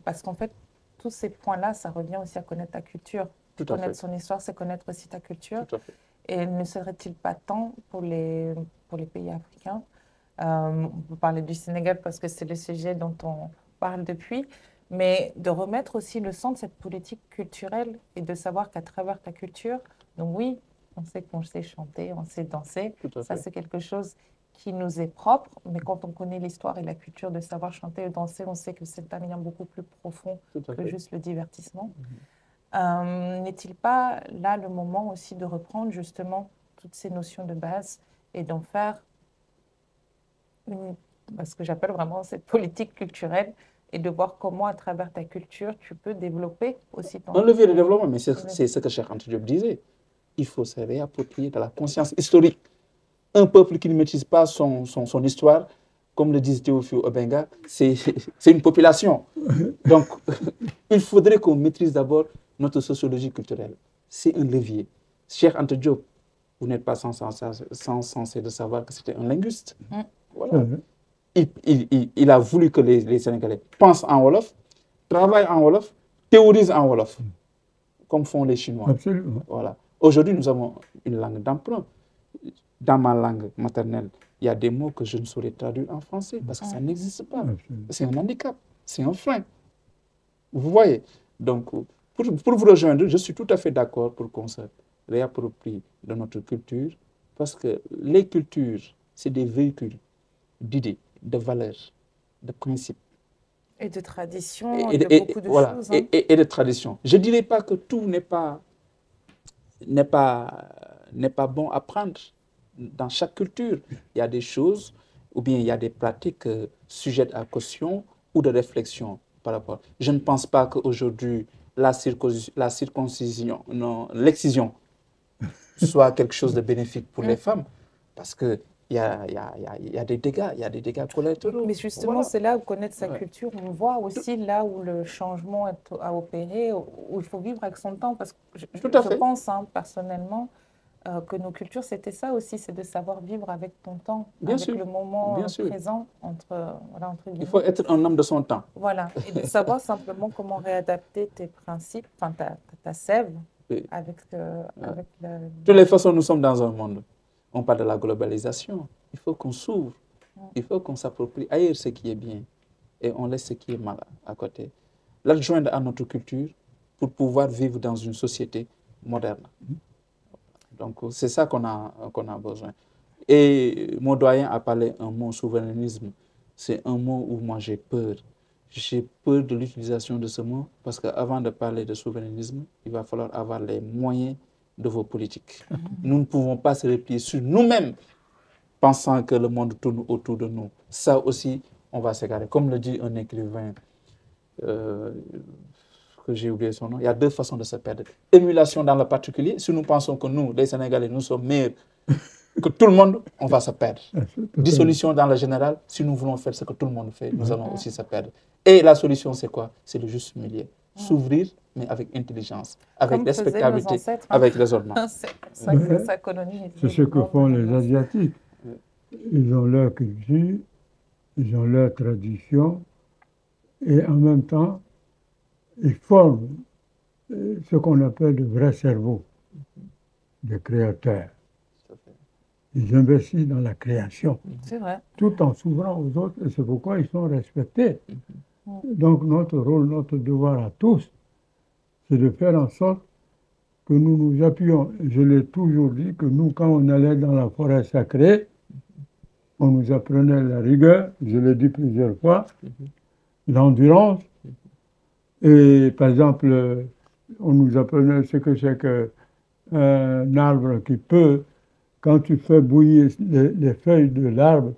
parce qu'en fait, tous ces points-là, ça revient aussi à connaître ta culture. Connaître son histoire, c'est connaître aussi ta culture. Tout à fait. Et ne serait-il pas temps pour les pays africains, on peut parler du Sénégal parce que c'est le sujet dont on parle depuis, mais de remettre aussi le sens de cette politique culturelle et de savoir qu'à travers ta culture, donc oui, on sait qu'on sait chanter, on sait danser, ça c'est quelque chose qui nous est propre, mais quand on connaît l'histoire et la culture de savoir chanter et danser, on sait que c'est un lien beaucoup plus profond que juste le divertissement. N'est-il pas là le moment aussi de reprendre justement toutes ces notions de base et d'en faire ce que j'appelle vraiment cette politique culturelle et de voir comment à travers ta culture tu peux développer aussi ton... Un levier de développement, mais c'est ce que Cheikh Anta Diop disait. Il faut se réapproprier de la conscience historique. Un peuple qui ne maîtrise pas son histoire, comme le disait Théophile Obenga, c'est une population. Donc, il faudrait qu'on maîtrise d'abord notre sociologie culturelle. C'est un levier. Cheikh Anta Diop, vous n'êtes pas sans censé de savoir que c'était un linguiste. Voilà. Il a voulu que les Sénégalais pensent en Wolof, travaillent en Wolof, théorisent en Wolof, comme font les Chinois. Absolument. Voilà. Aujourd'hui, nous avons une langue d'emprunt. Dans ma langue maternelle, il y a des mots que je ne saurais traduire en français parce que ça n'existe pas. C'est un handicap, c'est un frein. Vous voyez? Donc, pour vous rejoindre, je suis tout à fait d'accord pour qu'on se réapproprie de notre culture parce que les cultures, c'est des véhicules d'idées, de valeurs, de principes. Et de traditions, et de beaucoup de choses. Hein. Et de traditions. Je ne dirais pas que tout n'est pas bon à prendre, dans chaque culture, il y a des choses ou bien il y a des pratiques sujettes à caution ou de réflexion par rapport. Je ne pense pas qu'aujourd'hui, la circoncision, non, l'excision soit quelque chose de bénéfique pour les femmes, parce que il y a des dégâts collatéraux. Mais justement, Voilà. c'est là où connaître sa culture, on voit aussi là où le changement a opéré, où il faut vivre avec son temps. Parce que Tout à je fait. pense personnellement que nos cultures, c'était ça aussi, c'est de savoir vivre avec ton temps, Bien avec sûr. le moment Bien sûr. présent, entre Il guillemets. faut être un homme de son temps. Voilà, et de savoir simplement comment réadapter tes principes, enfin ta sève, Oui. avec De toutes les façons, nous sommes dans un monde. On parle de la globalisation. Il faut qu'on s'ouvre. Il faut qu'on s'approprie ailleurs ce qui est bien et on laisse ce qui est mal à côté. L'adjoindre à notre culture pour pouvoir vivre dans une société moderne. Donc, c'est ça qu'on a besoin. Et mon doyen a parlé un mot souverainisme. C'est un mot où moi j'ai peur. J'ai peur de l'utilisation de ce mot parce qu'avant de parler de souverainisme, il va falloir avoir les moyens de vos politiques. Nous ne pouvons pas se replier sur nous-mêmes pensant que le monde tourne autour de nous. Ça aussi, on va s'égarer. Comme le dit un écrivain que j'ai oublié son nom, il y a deux façons de se perdre. Émulation dans le particulier. Si nous pensons que nous, les Sénégalais, nous sommes meilleurs que tout le monde, on va se perdre. Dissolution dans le général. Si nous voulons faire ce que tout le monde fait, nous allons aussi se perdre. Et la solution, c'est quoi? C'est le juste milieu. S'ouvrir, mais avec intelligence, avec respectabilité, avec raisonnement. C'est ça que ça colonise. C'est ce que font les Asiatiques. Ils ont leur culture, ils ont leur tradition, et en même temps, ils forment ce qu'on appelle le vrai cerveau des créateurs. Ils investissent dans la création, c'est vrai, tout en s'ouvrant aux autres, et c'est pourquoi ils sont respectés. Donc notre rôle, notre devoir à tous, c'est de faire en sorte que nous nous appuyons. Je l'ai toujours dit que nous, quand on allait dans la forêt sacrée, on nous apprenait la rigueur, je l'ai dit plusieurs fois, l'endurance, et par exemple, on nous apprenait ce que c'est qu'un arbre qui peut, quand tu fais bouillir les feuilles de l'arbre,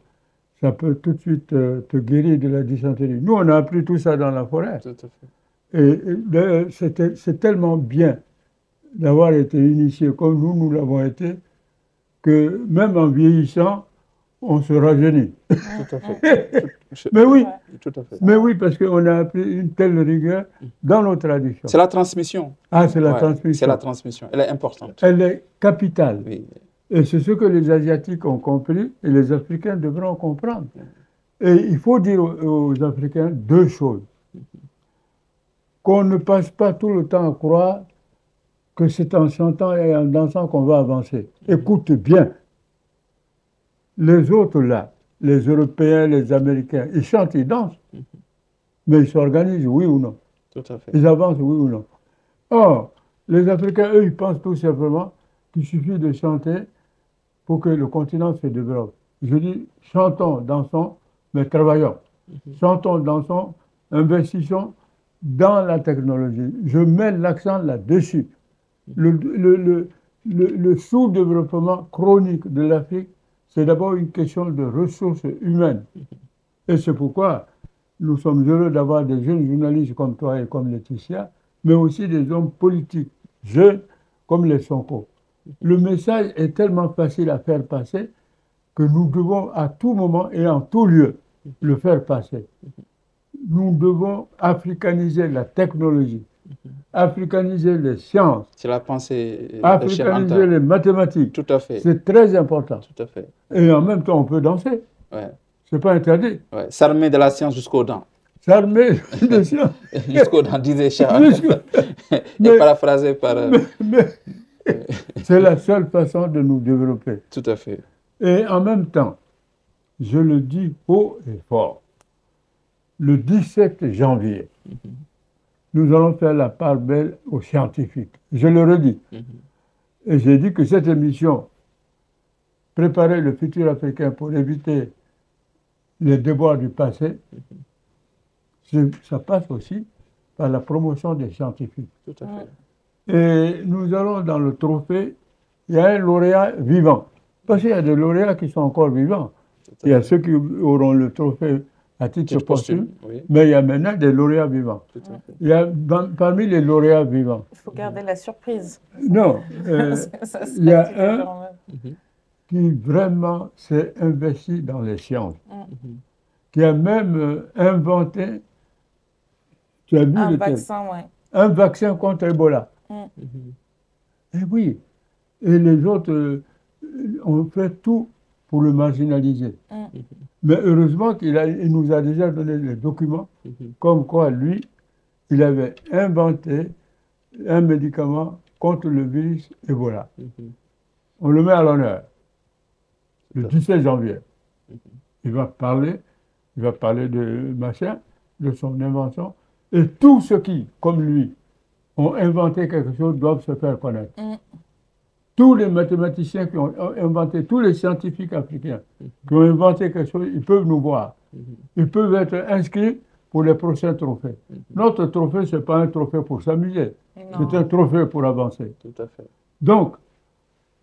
ça peut tout de suite te guérir de la dysenterie. Nous, on a appris tout ça dans la forêt. Tout à fait. Et c'est tellement bien d'avoir été initié comme nous l'avons été, que même en vieillissant, on se rajeunit. Tout à fait. Mais oui, tout à fait. Mais oui, parce qu'on a appris une telle rigueur dans nos traditions. C'est la transmission. Ah, c'est la Ouais, transmission. C'est la transmission. Elle est importante. Elle est capitale. Oui. Et c'est ce que les Asiatiques ont compris et les Africains devront comprendre. Et il faut dire aux Africains deux choses. Qu'on ne passe pas tout le temps à croire que c'est en chantant et en dansant qu'on va avancer. Écoute bien. Les autres là, les Européens, les Américains, ils chantent, ils dansent. Mais ils s'organisent, oui ou non. Tout à fait. Ils avancent, oui ou non. Or, les Africains, eux, ils pensent tout simplement qu'il suffit de chanter pour que le continent se développe. Je dis, chantons, dansons, mais travaillons. Chantons, dansons, investissons dans la technologie. Je mets l'accent là-dessus. Le sous-développement chronique de l'Afrique, c'est d'abord une question de ressources humaines. Et c'est pourquoi nous sommes heureux d'avoir des jeunes journalistes comme toi et comme Laetitia, mais aussi des hommes politiques jeunes comme les Sonko. Le message est tellement facile à faire passer que nous devons à tout moment et en tout lieu le faire passer. Nous devons africaniser la technologie, africaniser les sciences, C'est la pensée africaniser les mathématiques. Tout à fait. C'est très important. Tout à fait. Et en même temps, on peut danser. Ouais. C'est pas interdit. Ouais. S'armer de la science jusqu'aux dents. S'armer de science. Jusqu'aux dents, disait Charles. Et paraphrasé par... mais c'est la seule façon de nous développer. Tout à fait. Et en même temps, je le dis haut et fort, le 17 janvier, nous allons faire la part belle aux scientifiques. Je le redis. Et j'ai dit que cette émission, préparer le futur africain pour éviter les déboires du passé, ça passe aussi par la promotion des scientifiques. Tout à fait. Et nous allons dans le trophée, il y a un lauréat vivant. Parce qu'il y a des lauréats qui sont encore vivants. Il y a ceux qui auront le trophée à titre posthume, oui. mais il y a maintenant des lauréats vivants. Tout à fait. Il y a parmi les lauréats vivants. Il faut garder la surprise. Non, Ça il y a serait un différent. qui vraiment s'est investi dans les sciences, Mhm. qui a même inventé, tu as vu Un le terme, vaccin, ouais. un vaccin contre Ebola. Mhm. Eh oui, et les autres ont fait tout pour le marginaliser. Mhm. Mais heureusement il nous a déjà donné les documents, Mhm. comme quoi lui, il avait inventé un médicament contre le virus Ebola. Mhm. On le met à l'honneur, le Tout à fait. 17 janvier. Il va parler de machin, de son invention, et tous ceux qui, comme lui, ont inventé quelque chose doivent se faire connaître. Mm. Tous les mathématiciens qui ont inventé, tous les scientifiques africains qui ont inventé quelque chose, ils peuvent nous voir. Ils peuvent être inscrits pour les prochains trophées. Notre trophée, ce n'est pas un trophée pour s'amuser, c'est un trophée pour avancer. Tout à fait. Donc,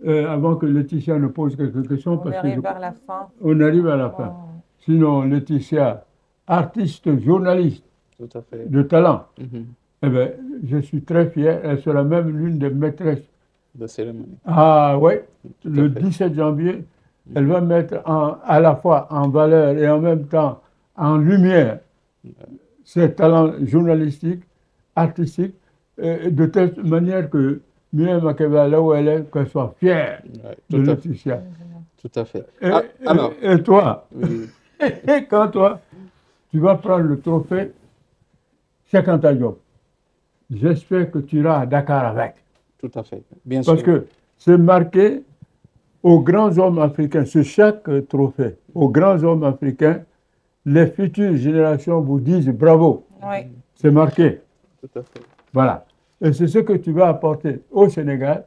avant que Laetitia ne pose quelques questions, On parce arrive que vers la fin. on arrive à la fin. Oh. Sinon, Laetitia, artiste, journaliste Tout à fait. de talent, Mhm. eh bien, je suis très fier. Elle sera même l'une des maîtresses. De cérémonie. Ah oui, Tout à le fait. 17 janvier, elle va mettre à la fois en valeur et en même temps en lumière ses talents journalistiques, artistiques, de telle manière que Myriam Makeba, là où elle est, qu'elle soit fière Ouais, de tout à fait. Laetitia. Tout à fait. Et, Ah, alors, et toi, oui, quand toi, tu vas prendre le trophée Cheikh Anta Diop, j'espère que tu iras à Dakar avec. tout à fait. Bien Parce sûr. que c'est marqué aux grands hommes africains, sur chaque trophée, aux grands hommes africains, les futures générations vous disent bravo. Oui. C'est marqué. Tout à fait. Voilà. Et c'est ce que tu vas apporter au Sénégal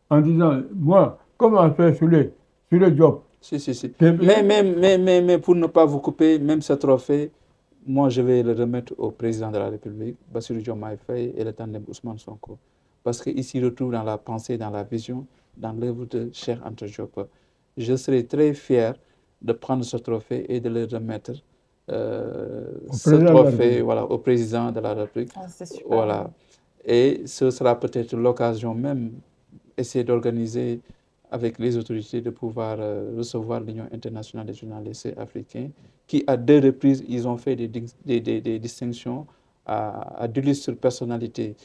en disant, moi, comment faire sur le job? Si, si, si. C'est- Mais pour ne pas vous couper, même ce trophée, moi, je vais le remettre au président de la République, Bassirou Diomaye Faye et le tandem Ousmane Sonko. Parce qu'il s'y retrouve dans la pensée, dans la vision, dans l'œuvre de Cheikh Anta Diop. Je serai très fier de prendre ce trophée et de le remettre, ce président de la trophée, République. voilà, au président de la République. Ah, c'est super. Voilà. Et ce sera peut-être l'occasion même, essayer d'organiser avec les autorités de pouvoir recevoir l'Union internationale des journalistes africains, qui à 2 reprises, ils ont fait des distinctions à d'illustres personnalités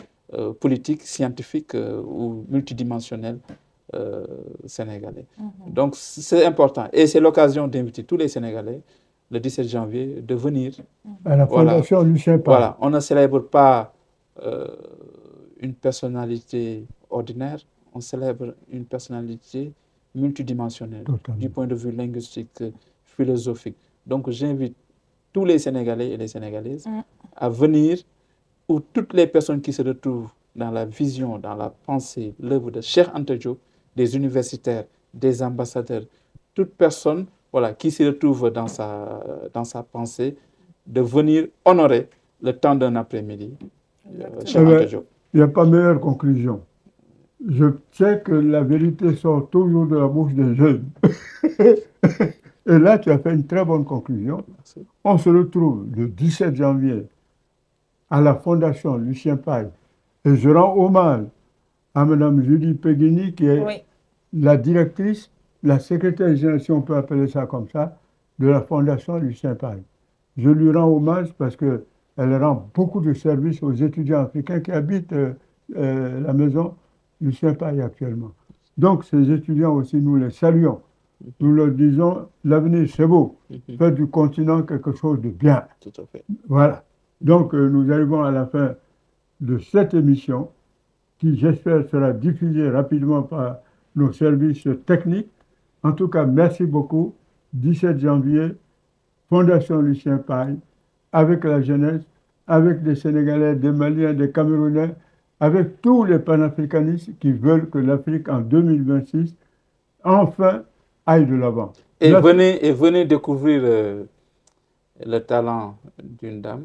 politiques, scientifiques ou multidimensionnelles sénégalais. Donc c'est important. Et c'est l'occasion d'inviter tous les Sénégalais, le 17 janvier, de venir. À la Voilà. Fondation Lucien Page. Voilà, on ne célèbre pas une personnalité ordinaire, on célèbre une personnalité multidimensionnelle Totalement. du point de vue linguistique, philosophique. Donc j'invite tous les Sénégalais et les Sénégalaises à venir, ou toutes les personnes qui se retrouvent dans la vision, dans la pensée, l'œuvre de Cheikh Anta Diop, des universitaires, des ambassadeurs, toute personne, voilà, qui se retrouve dans sa pensée, de venir honorer le temps d'un après-midi Cheikh Eh ben, Anta Diop. il n'y a pas meilleure conclusion. Je sais que la vérité sort toujours de la bouche des jeunes. Et là, tu as fait une très bonne conclusion. Merci. On se retrouve le 17 janvier à la Fondation Lucien Page. Et je rends hommage à Mme Julie Peguini, qui est Oui. la directrice, la secrétaire générale, si on peut appeler ça comme ça, de la Fondation Lucien Page. Je lui rends hommage parce qu'elle rend beaucoup de services aux étudiants africains qui habitent la maison Lucien Page actuellement. Donc, ces étudiants aussi, nous les saluons. Nous leur disons, l'avenir c'est beau. Faites du continent quelque chose de bien. Tout à fait. Voilà. Donc, nous arrivons à la fin de cette émission qui, j'espère, sera diffusée rapidement par nos services techniques. En tout cas, merci beaucoup. 17 janvier, Fondation Lucien Page, avec la jeunesse, avec des Sénégalais, des Maliens, des Camerounais, avec tous les panafricanistes qui veulent que l'Afrique en 2026, enfin, aille de l'avant. Et Merci. venez découvrir le talent d'une dame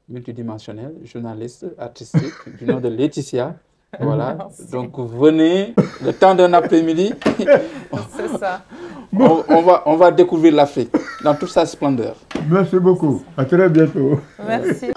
multidimensionnelle, journaliste, artistique, du nom de Laetitia, Voilà. Merci. Donc venez, le temps d'un après-midi, C'est ça. on va découvrir l'Afrique dans toute sa splendeur. Merci beaucoup. À très bientôt. Merci.